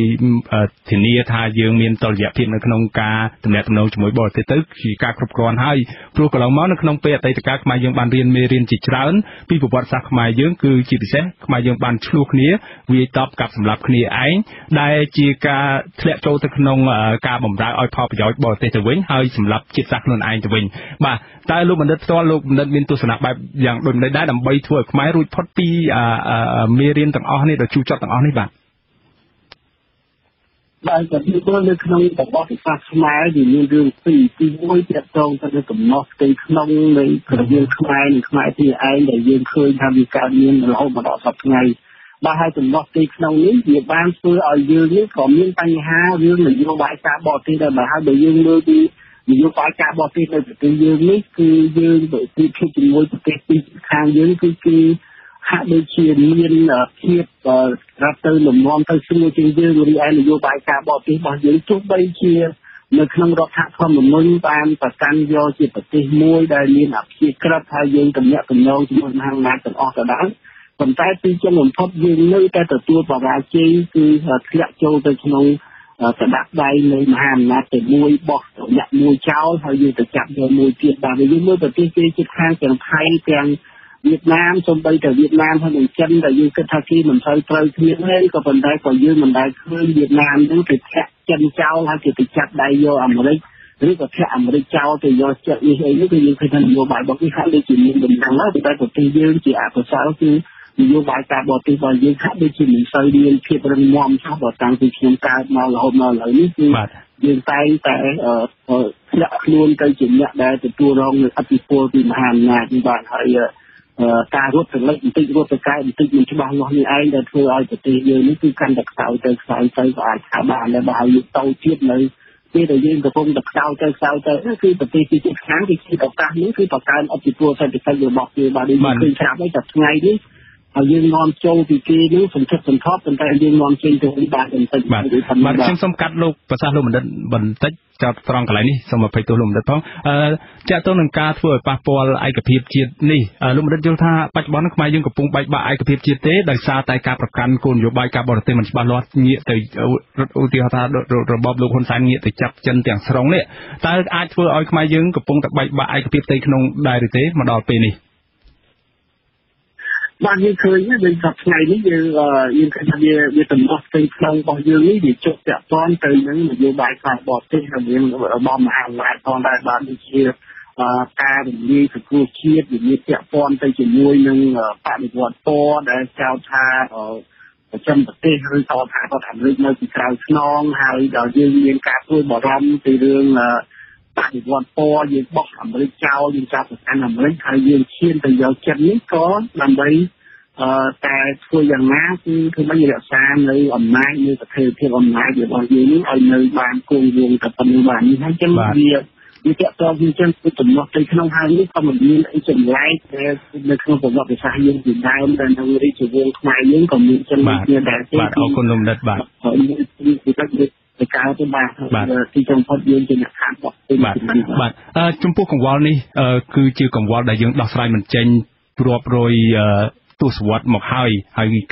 ធានាថាយើងមានតុល្យភាពនៅក្នុងការទំនាក់ទំនងជាមួយបរទេសទៅជាការគ្រប់គ្រាន់ហើយព្រោះកន្លងមកនៅក្នុងពេលអតីតកាលខ្មែរយើងបានរៀនមេរៀនជាច្រើនពីប្រវត្តិសាស្ត្រខ្មែរយើងគឺជាពិសេសខ្មែរយើងបានឆ្លោះគ្នាវាយតប់កាប់សម្លាប់គ្នាឯងដែលជាការធ្លាក់ចូលទៅក្នុងការបម្រើឲ្យផលប្រយោជន៍បរទេសទៅវិញហើយសម្រាប់ជាតិសាសន៍ខ្លួនឯងទៅវិញបាទតើលោកបណ្ឌិតផ្ទាល់លោកបណ្ឌិតមានទស្សនៈបែបយ៉ាងដូចម្តេចដែរដើម្បីធ្វើឲ្យខ្មែររួចផុតពីមេរៀនទាំងអស់នេះដ៏ជូរចត់ទាំងអស់នេះបាទតែពីព្រោះនៅក្នុងប្រវត្តិសាស្ត្រខ្មែរវាមានរឿងពីរទីមួយទាក់ទងទៅនឹងកំណត់ផ្ទៃក្នុងនៃរវាងខ្មែរនិងខ្មែរទីឯងដែលយើងឃើញថាវាកើតមានរហូតមកដល់សប្តាហ៍ថ្ងៃបាទហើយចំណុចទីក្នុងនេះវាបានធ្វើឲ្យយើងនេះក៏មានបញ្ហារឿងនយោបាយការបរទេសដែរបើហើយបើយើងមើលពីនយោបាយការបរទេសនៅប្រទេសយើងនេះគឺយើងទៅទីភាពជាមួយប្រទេសទីខាងយើងគឺហាក់ដូចជាមានភាពរត់ទៅលំនាំទៅស្រួលជាងយើងរីឯនយោបាយការបរទេសរបស់យើងទោះបីជានៅក្នុងរដ្ឋធម្មនុញ្ញបានប្រកាន់យកជាប្រទេសមួយដែលមានអភិក្រិតហើយយើងទំនាក់ទំនងជាមួយមហាអំណាចទាំងអស់ក៏ដោយប៉ុន្តែទីចុងបំផុតយើងនៅតែទទួលបរាជ័យគឺធ្លាក់ចូលទៅក្នុងកណ្ដាប់ដៃនៃមហាអំណាចតែមួយបោះអ្នកមួយចោលហើយយើងទៅចាប់យកមួយទៀតបាទយើងមើលប្រទេសជិតខាងទាំងថៃទាំង Việt Nam xong bây giờ Việt Nam hay mình chân là như cái thằng kia mình phải chơi thiên ấy có phần đây còn như mình đại khơi Việt Nam những cái chân trao hay cái chặt đầy vô America nếu có thể America trao thì do chợ như thế những cái thằng vô bài bằng cái khác đi chỉ mình bình thường đó thì đây của Tây Dương chỉ của sao chứ vô bài cả bỏ thì vào dương khác đi chỉ mình xây đi khi bên mom sao bỏ tăng thì chúng ta mà là hôm nào lại như dương tay tại luôn cây chuyện nhận đây từ tua rong người Apple thì mà hàng nhà thì bạn hãy ta rút từ lấy một tí rút từ cái một tí mình cho bao nhiêu ai để thôi ai để tiền như những cái căn đặc sao tới và thả bàn là bao nhiêu tàu chiết này khi đầu tiên cái phong đặc sao tới khi tập ti khi kháng thì khi tập ta những khi tập can ở chỉ tua sẽ được bọc thì bà đi khi khám với tập ngày đi ở dương ngon châu thì kia nếu phần thấp phần thấp phần tay dương ngon trên từ đi bàn phần tay bạn xem xong cắt lúcภาษาลูกมันบันทึกจากตรองกันไรนี่สมมติไปตัวลูกมันพ้องจะต้องหนึ่งการช่วยปะปอลไอกระเพียบจีนี่ลูกมันยุทธาปัจจุบันนักมายังกับปุ่งใบใบไอกระเพียบจีเต้ได้ซาแต่การประกันกุนอยู่ใบการบริเตมันบาลอดเงี้ยแต่อุติหะระบบลูกคนสายเงี้ยแต่จับจันแต่งสรงเนี่ยแต่อาจช่วยเอาขมายังกับปุ่งแต่ใบใบไอกระเพียบเต้ขนมได้หรือเต้มาดอลปีนี่บางทีเคยเนี่ยเป็นกับไงนี่ยังเคยทำยังตำรวจเป็นคลองบางยังนี่ดิจุดจะตอนเติมนั้นมันอยู่ใบขาบอดที่ทำยังบอมอ่างหลายตอนได้บางทีการดีสุขุเชียดอย่างนี้จะตอนไปจะมวยนึงปฏิวัติตัวได้เจ้าชาจำประเทศหรือต่อทางก็ทำเรื่องในกลางน้องหายดาวยืนเรียนการช่วยบ่อรำตีเรื่องปฏิวัติตัวยืนบอกทำเรื่องเจ้ายืนจับการทำเรื่องใครยืนเชียนแต่ยาวเจ็บนี้ก็ลำไปแต่ช่วยอย่างนั้นคือไม่เหลือซานเลยอ่อนไม้nhưประเทศที่อ่อนไม้เดี๋ยวบางทีนี้เอาในบ้านกรุงวงกับปัจจุบันนี้ให้เจ้าเดียมีแต่ตัวที่เจ้าผู้ตุ่มว่าเป็นขนมไทยนี่ก็เหมือนมีไอ้จุ่มไล่ในขนมผมว่าเป็นสายยืนอยู่ได้แต่ทางนี้จุ่มวงขมายยืนก็มีจนมีแต่ที่เอาคนลมดัดบาทที่ก็ในการที่บ้านที่จังหวัดยืนจะหนักขานบอกเป็นบาทจุ่มพวกของวอลนี่คือชื่อของวอลได้ยังดอกไซมันเจนรวบโรยตัวสวัสดิ์หมกให้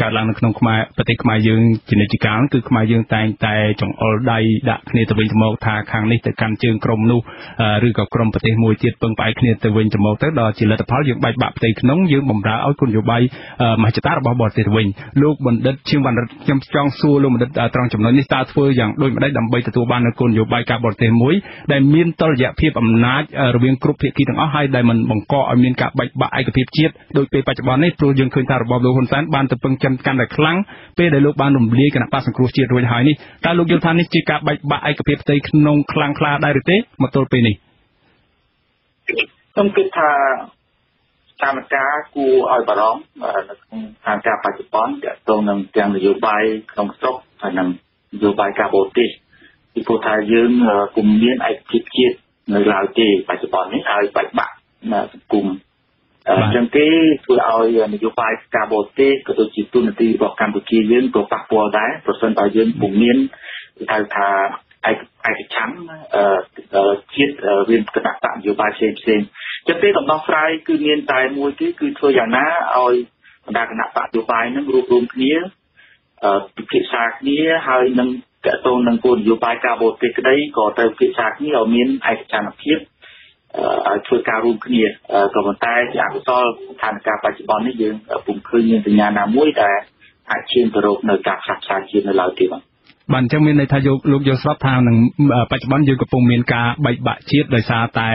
การล้างขนมขมายปฏิขมายยืงจินจิการคือขมายยืงแต่จงอลได้ดักเนตวินจมอกทาคางนี้แต่การเชิงกรมนู่หรือกับกรมปฏิมวยจิตเปิงไปเนตวินจมอกแต่ดอจิเลตพายืงใบบับปฏิขนมยืงบ่มราเอาคนอยู่ใบมหาจิตาบอบอดเตวินลูกบนดัดเชียงวันจำจองสู้ลูกบนดัดตรองจำนวนนิสตาเฟื่ออย่างโดยไม่ได้ดำใบตัวบ้านคนอยู่ใบกาบอดเตมวยได้มีนตระยะเพียบอำนาจระเวียงกรุ๊ปเพียกีต่างอ้อให้ได้มันบังกอเอามีนกับใบใบกับเพียบเชียดโดยปัจจุบันนี้ปลูกยังคืนทารบอบลูกคนบ้านตะเปิงจำกันหลายครั้งเพื่อได้ลูกบ้านหนุ่มเลี้ยกันป้าสังครูเชียร์รวยหายนี่การลูกโยธานี่จีกาใบใบไอกระเพียบเตยขนมคลังคลาได้หรือเต้มาตัวปีนี้ต้องคิดថាតាមការគួរឲ្យបារម្ភខាងការបច្ចុប្បន្នទាក់ទងនឹងទាំងនយោបាយក្នុងស្រុកហើយនិងនយោបាយការបរទេសពីព្រោះថាយើងពុំមានឯកភាពជាតិនៅឡើយទេបច្ចុប្បន្ននេះហើយបែកបាក់សង្គមចឹងទេធ្វើឲ្យនយោបាយការបរទេសក៏ដូចជាទូនាទីរបស់កម្ពុជាយើងក៏ប៉ះពាល់ដែរប្រសិនបើយើងពុំមានហៅថាឯកច្ឆន្ទជាតិមានគណៈបកនយោបាយផ្សេងចឹងទេដំណោះស្រាយគឺមានតែមួយទេគឺធ្វើយ៉ាងណាឲ្យបណ្ដាគណៈបកនយោបាយនឹងរួបរวมគ្នាពិភាក្សាគ្នាហើយនឹងតកតងនឹងគោលនយោបាយការបរទេសក្តីក៏ត្រូវពិភាក្សាគ្នាឲ្យមានឯកច្ឆន្ទភាពឲ្យធ្វើការរួមគ្នាក៏ប៉ុន្តែជាអកុសលស្ថានភាពបច្ចុប្បន្ននេះយើងពុំឃើញមានសញ្ញាណាមួយដែលអាចឈានទៅរកនៅការផ្សះផ្សាជាតិនៅឡើយទេបាទបានចឹងមានន័យថាលោកយកស្រាប់ថានឹងបច្ចុប្បន្នយើងកំពុងមានការបែកបាក់ជាតិដោយសារតែ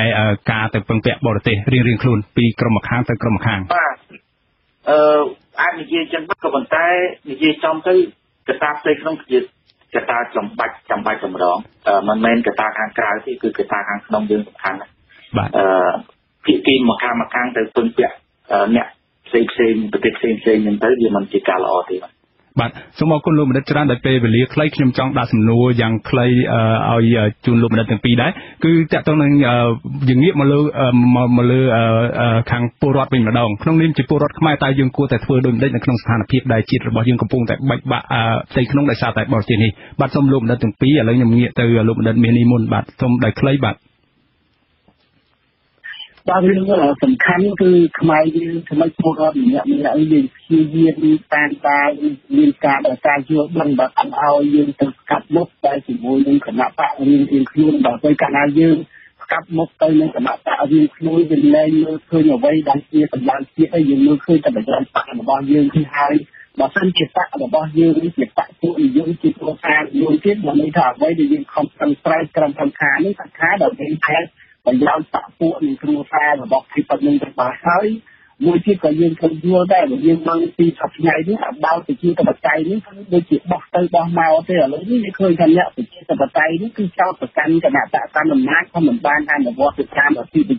ការទៅពឹងពាក់បរទេសរៀងៗខ្លួនពីក្រុមម្ខាងទៅក្រុមម្ខាងបាទអាចនិយាយចឹងក៏ប៉ុន្តែនិយាយចំទៅកត្តាផ្ទៃក្នុងជាកត្តាចំបាច់ចម្រងមិនមែនកត្តាខាងក្រៅទេគឺកត្តាខាងក្នុងយើងសំខាន់ណាស់បាទភាគីម្ខាងទៅពឹងពាក់អ្នកផ្សេងប្រទេសផ្សេងហ្នឹងទៅវាមិនជាការល្អទេបាទសូមអរគុណលោកបណ្ឌិតច្រើនដែលពេលវេលាខ្លីខ្ញុំចង់ដាក់សំណួរយ៉ាងខ្លីឲ្យជូនលោកបណ្ឌិតទាំងពីរដែរគឺតកតងនឹងយើងងាកមកលើខាងពលរដ្ឋវិញម្ដងក្នុងនាមជាពលរដ្ឋខ្មែរតើយើងគួរតែធ្វើដូចម្តេចនៅក្នុងស្ថានភាពដែលជាតិរបស់យើងកំពុងតែបែកបាក់ផ្ទៃក្នុងដោយសារតែបរទេសនេះបាទសូមលោកបណ្ឌិតទាំងពីរឥឡូវខ្ញុំងាកទៅលោកបណ្ឌិតមាសនេះមុនបាទសូមដោយខ្លីបាទបាទរឿងសំខាន់គឺខ្មែរយើងថ្មីពលរដ្ឋម្នាក់ៗយើងព្យាយាមតាមការមានការយល់ដឹងដល់ឲ្យយើងទៅកាត់មុខតែជាមួយនឹងគណៈបករៀងខ្លួនដល់ទៅកាលណាយើង កាប់មុខទៅនឹងគណៈបកយើងខ្លួនយើងលែងមើលឃើញអ្វីដែលជាកម្លាំងជាតិហើយយើងមើលឃើញតែប្រយោជន៍បករបស់យើងគឺហើយបើសិនជាបករបស់យើងនេះជាបកពួកនិយមជាគ្រួសារយើងទៀតមិនន័យថាអ្វីដែលយើងខំប្រឹងប្រែងក្រុមប្រឹងខានេះថាដល់ពេលតែប្រយោជន៍បកពួកនឹងគ្រួសាររបស់ពីប៉ុណ្្នឹងទៅបានហើយមួយទៀតក៏យើងឃើញយល់ដែរយើងមកពីសប្តាហ៍នេះអបោប្រជាធិបតេយ្យនេះគឺដូចជាបោះទៅបោះមកទេឥឡូវនេះយើងឃើញថាអ្នកប្រជាធិបតេយ្យនេះគឺចោទប្រកាន់គណៈបកកណ្ដាលអំណាចkhôngមិនបានអនុវត្តទៅតាមអធិប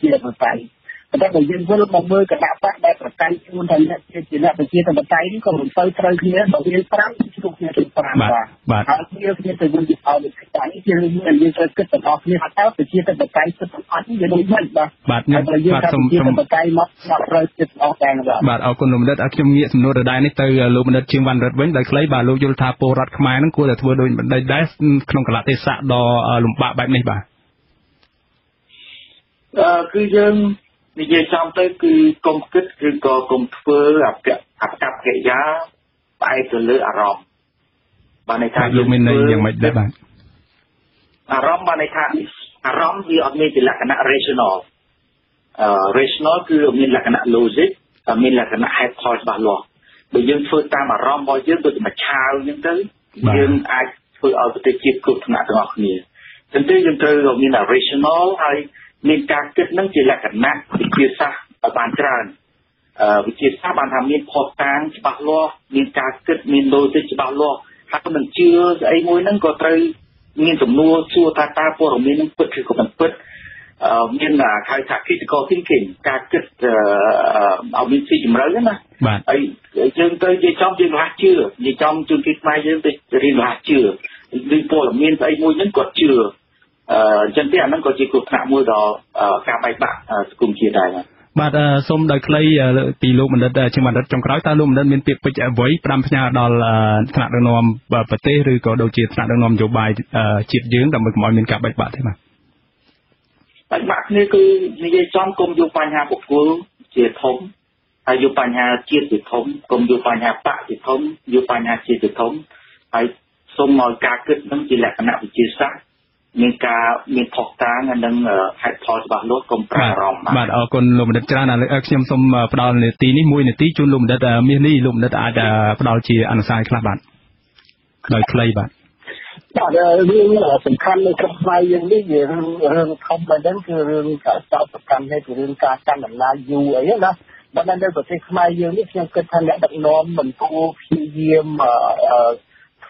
តេយ្យប៉ុន្តែបើយើងវិលមកមើលគណៈបកដែលប្រកាន់ជួនថាអ្នកជាអ្នកប្រជាធិបតេយ្យនេះក៏មិនសូវត្រូវគ្នាបើវា5ជួបគ្នាទៅ5បាទហើយគ្នាទៅវិញទៅឲ្យតែនេះជារឿងដែលយើងត្រូវគិតទាំងអស់គ្នាថាតើប្រជាធិបតេយ្យសិទ្ធិអត់វាដូចម៉េចបាទខ្ញុំបាទសូមធិបតេយ្យមកដល់ត្រូវចិត្តអស់តែបាទអរគុណលោកបណ្ឌិតខ្ញុំងាកសំណួរដដែលនេះទៅលោកបណ្ឌិតជាងវណ្ណរិទ្ធវិញដោយខ្លីបាទលោកយល់ថាពលរដ្ឋខ្មែរនឹងគួរតែធ្វើដូចបណ្ឌិតដែរក្នុងកលៈទេសៈដ៏លំបាកបែបនេះបាទគឺយើងនិយាយចំទៅគឺកុំគិតឬក៏កុំធ្វើអកប្បកិរិយាផ្អែកទៅលើអារម្មណ៍បានន័យថាលោកមានន័យយ៉ាងម៉េចដែរបាទអារម្មណ៍បានន័យថាអារម្មណ៍វាអត់មានជាលក្ខណៈ rational rational គឺមានលក្ខណៈ logic មានលក្ខណៈហេតុផលច្បាស់លាស់បើយើងធ្វើតាមអារម្មណ៍របស់យើងដូចមួយឆាវអញ្ចឹងទៅយើងអាចធ្វើឲ្យប្រទេសជាតិគ្រប់ថ្នាក់ទាំងអស់គ្នាអញ្ចឹងយើងត្រូវមាន rational ហើយមានការគិតនឹងជាលក្ខណៈវិទ្យាសាស្ត្របានច្រើនវិទ្យាសាស្ត្របានថាមានផុសតាងច្បាស់លាស់មានការគិតមាន logic ច្បាស់លាស់ហើយមិនជឿស្អីមួយហ្នឹងក៏ត្រូវមានសំណួរសួរថាតើព័ត៌មាននឹងពិតឬក៏មិនពិតមានហៅថា critical thinking ការគិតឲ្យមានស៊ីជម្រៅណាហើយយើងទៅនិយាយចំយើងរហ័សជឿនិយាយចំជួនគេខ្មែរយើងទៅរៀនរហ័សជឿឬព័ត៌មានស្អីមួយហ្នឹងគាត់ជឿអញ្ចឹងទេអាហ្នឹងក៏ជាគ្រោះថ្នាក់មួយដល់ការបែកបាក់សង្គមជាតិដែរបាទសូមដោយខ្លីពីលោកបណ្ឌិតជាបណ្ឌិតចុងក្រោយតើលោកបណ្ឌិតមានពាក្យពេចន៍អ្វីផ្ដាំផ្ញើដល់ថ្នាក់ដឹកនាំប្រទេសឬក៏ដូចជាថ្នាក់ដឹកនាំនយោបាយជាតិយើងដើម្បីកុំឲ្យមានការបែកបាក់ទេបាទបែកបាក់គ្នាគឺនិយាយចំគុំយកបញ្ហាបុគ្គលជាធំហើយយកបញ្ហាជាតិជាធំគុំយកបញ្ហាបកជាធំយកបញ្ហាជាតិជាធំហើយសូមឲ្យការគិតនឹងជាលក្ខណៈវិទ្យាសាស្ត្រមានផុសតាងនិងហេតុផលច្បាស់លាស់កុំប្រើអារម្មណ៍បាទអរគុណលោកបណ្ឌិតច្រើនខ្ញុំសូមផ្ដល់នាទីនេះ1នាទីជូនលោកបណ្ឌិតមាសនេះលោកបណ្ឌិតអាចផ្ដល់ជាអនុសាសន៍ខ្លះបាទដោយខ្លីបាទរឿងសំខាន់នៅក្នុងផ្នែកយើងនេះវារឿងធំបែបហ្នឹងគឺរឿងការចោទប្រកាន់នេះគឺរឿងការកាន់អំណាចយូរអីណាបើនៅប្រទេសខ្មែរយើងនេះខ្ញុំគិតថាអ្នកដឹកនាំមិនគួរព្យាយាម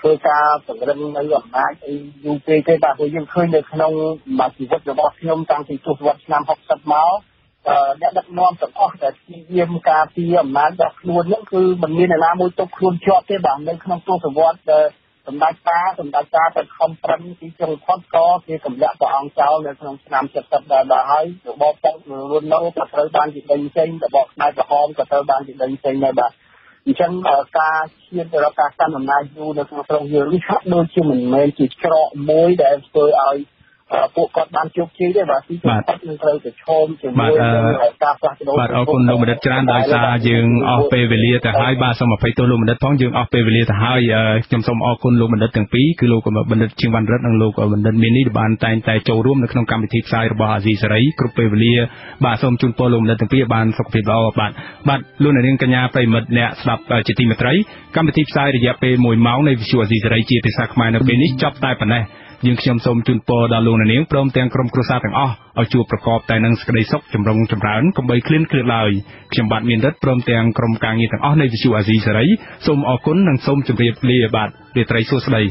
ធ្វើការពង្រឹងនៅអំណាចអីយូរពេកទេបាទព្រោះយើងឃើញនៅក្នុងជីវិតរបស់ខ្ញុំតាំងពីទសវត្សរ៍ឆ្នាំ60មកអ្នកដឹកនាំទាំងអស់ដែលព្យាយាមការពារអំណាចរបស់ខ្លួនហ្នឹងគឺមិនមានអ្នកណាមួយទុកខ្លួនជាប់ទេបាទនៅក្នុងទសវត្សរ៍សម្ដេចតាទៅខំប្រឹងទីចុងផុតក៏គេទម្លាក់ព្រះអង្គចោលនៅក្នុងឆ្នាំ70ដល់ហើយរបបពុករុននៅក៏ត្រូវបានជាដេញចេញរបបខ្មែរក្រហមក៏ត្រូវបានជាដេញចេញដែរបាទអញ្ចឹងការឈានទៅរកការកាន់អំណាចយូរនៅក្នុងស្រុកយើងនេះហាក់ដូចជាមិនមែនជាច្រកមួយដែលធ្វើឲ្យពួកគាត់បានជោគជ័យទេបាទទីគាត់នឹងត្រូវទៅឈមជាមួយនឹងការផ្លាស់ប្ដូរបាទអរគុណលោកបណ្ឌិតច្រើនដោយសារយើងអស់ពេលវេលាទៅហើយបាទសូមអភ័យទោសលោកបណ្ឌិតផងយើងអស់ពេលវេលាទៅហើយខ្ញុំសូមអរគុណលោកបណ្ឌិតទាំងពីរគឺលោកបណ្ឌិតជាងវណ្ណរិទ្ធនិងលោកបណ្ឌិតមាននេះបានតែងតែចូលរួមនៅក្នុងកម្មវិធីផ្សាយរបស់អាស៊ីសេរីគ្រប់ពេលវេលាបាទសូមជូនពរលោកបណ្ឌិតទាំងពីរបានសុខភាពល្អបាទលោកនាងកញ្ញាប្រិមិត្តអ្នកស្ដាប់ជាទីមេត្រីកម្មវិធីផ្សាយរយៈពេល1ម៉ោងនៃវិទ្យុអាស៊ីសេរីជាភាសាខ្មែរនៅពេលនេះចប់តែប៉ុណ្ណេះយើងខ្ញុំសូមជូនពរដល់លោកនាងព្រមទាំងក្រុមគ្រួសារទាំងអស់ឲ្យជួបប្រកបតែនឹងសេចក្តីសុខចម្រុងចម្រើនកុំបីឃ្លានឃ្លាតឡើយខ្ញុំបាទមានរិទ្ធព្រមទាំងក្រុមការងារទាំងអស់នៃវិទ្យុអាស៊ីសេរីសូមអរគុណនិងសូមជម្រាបលាបាទរាត្រីសួស្តី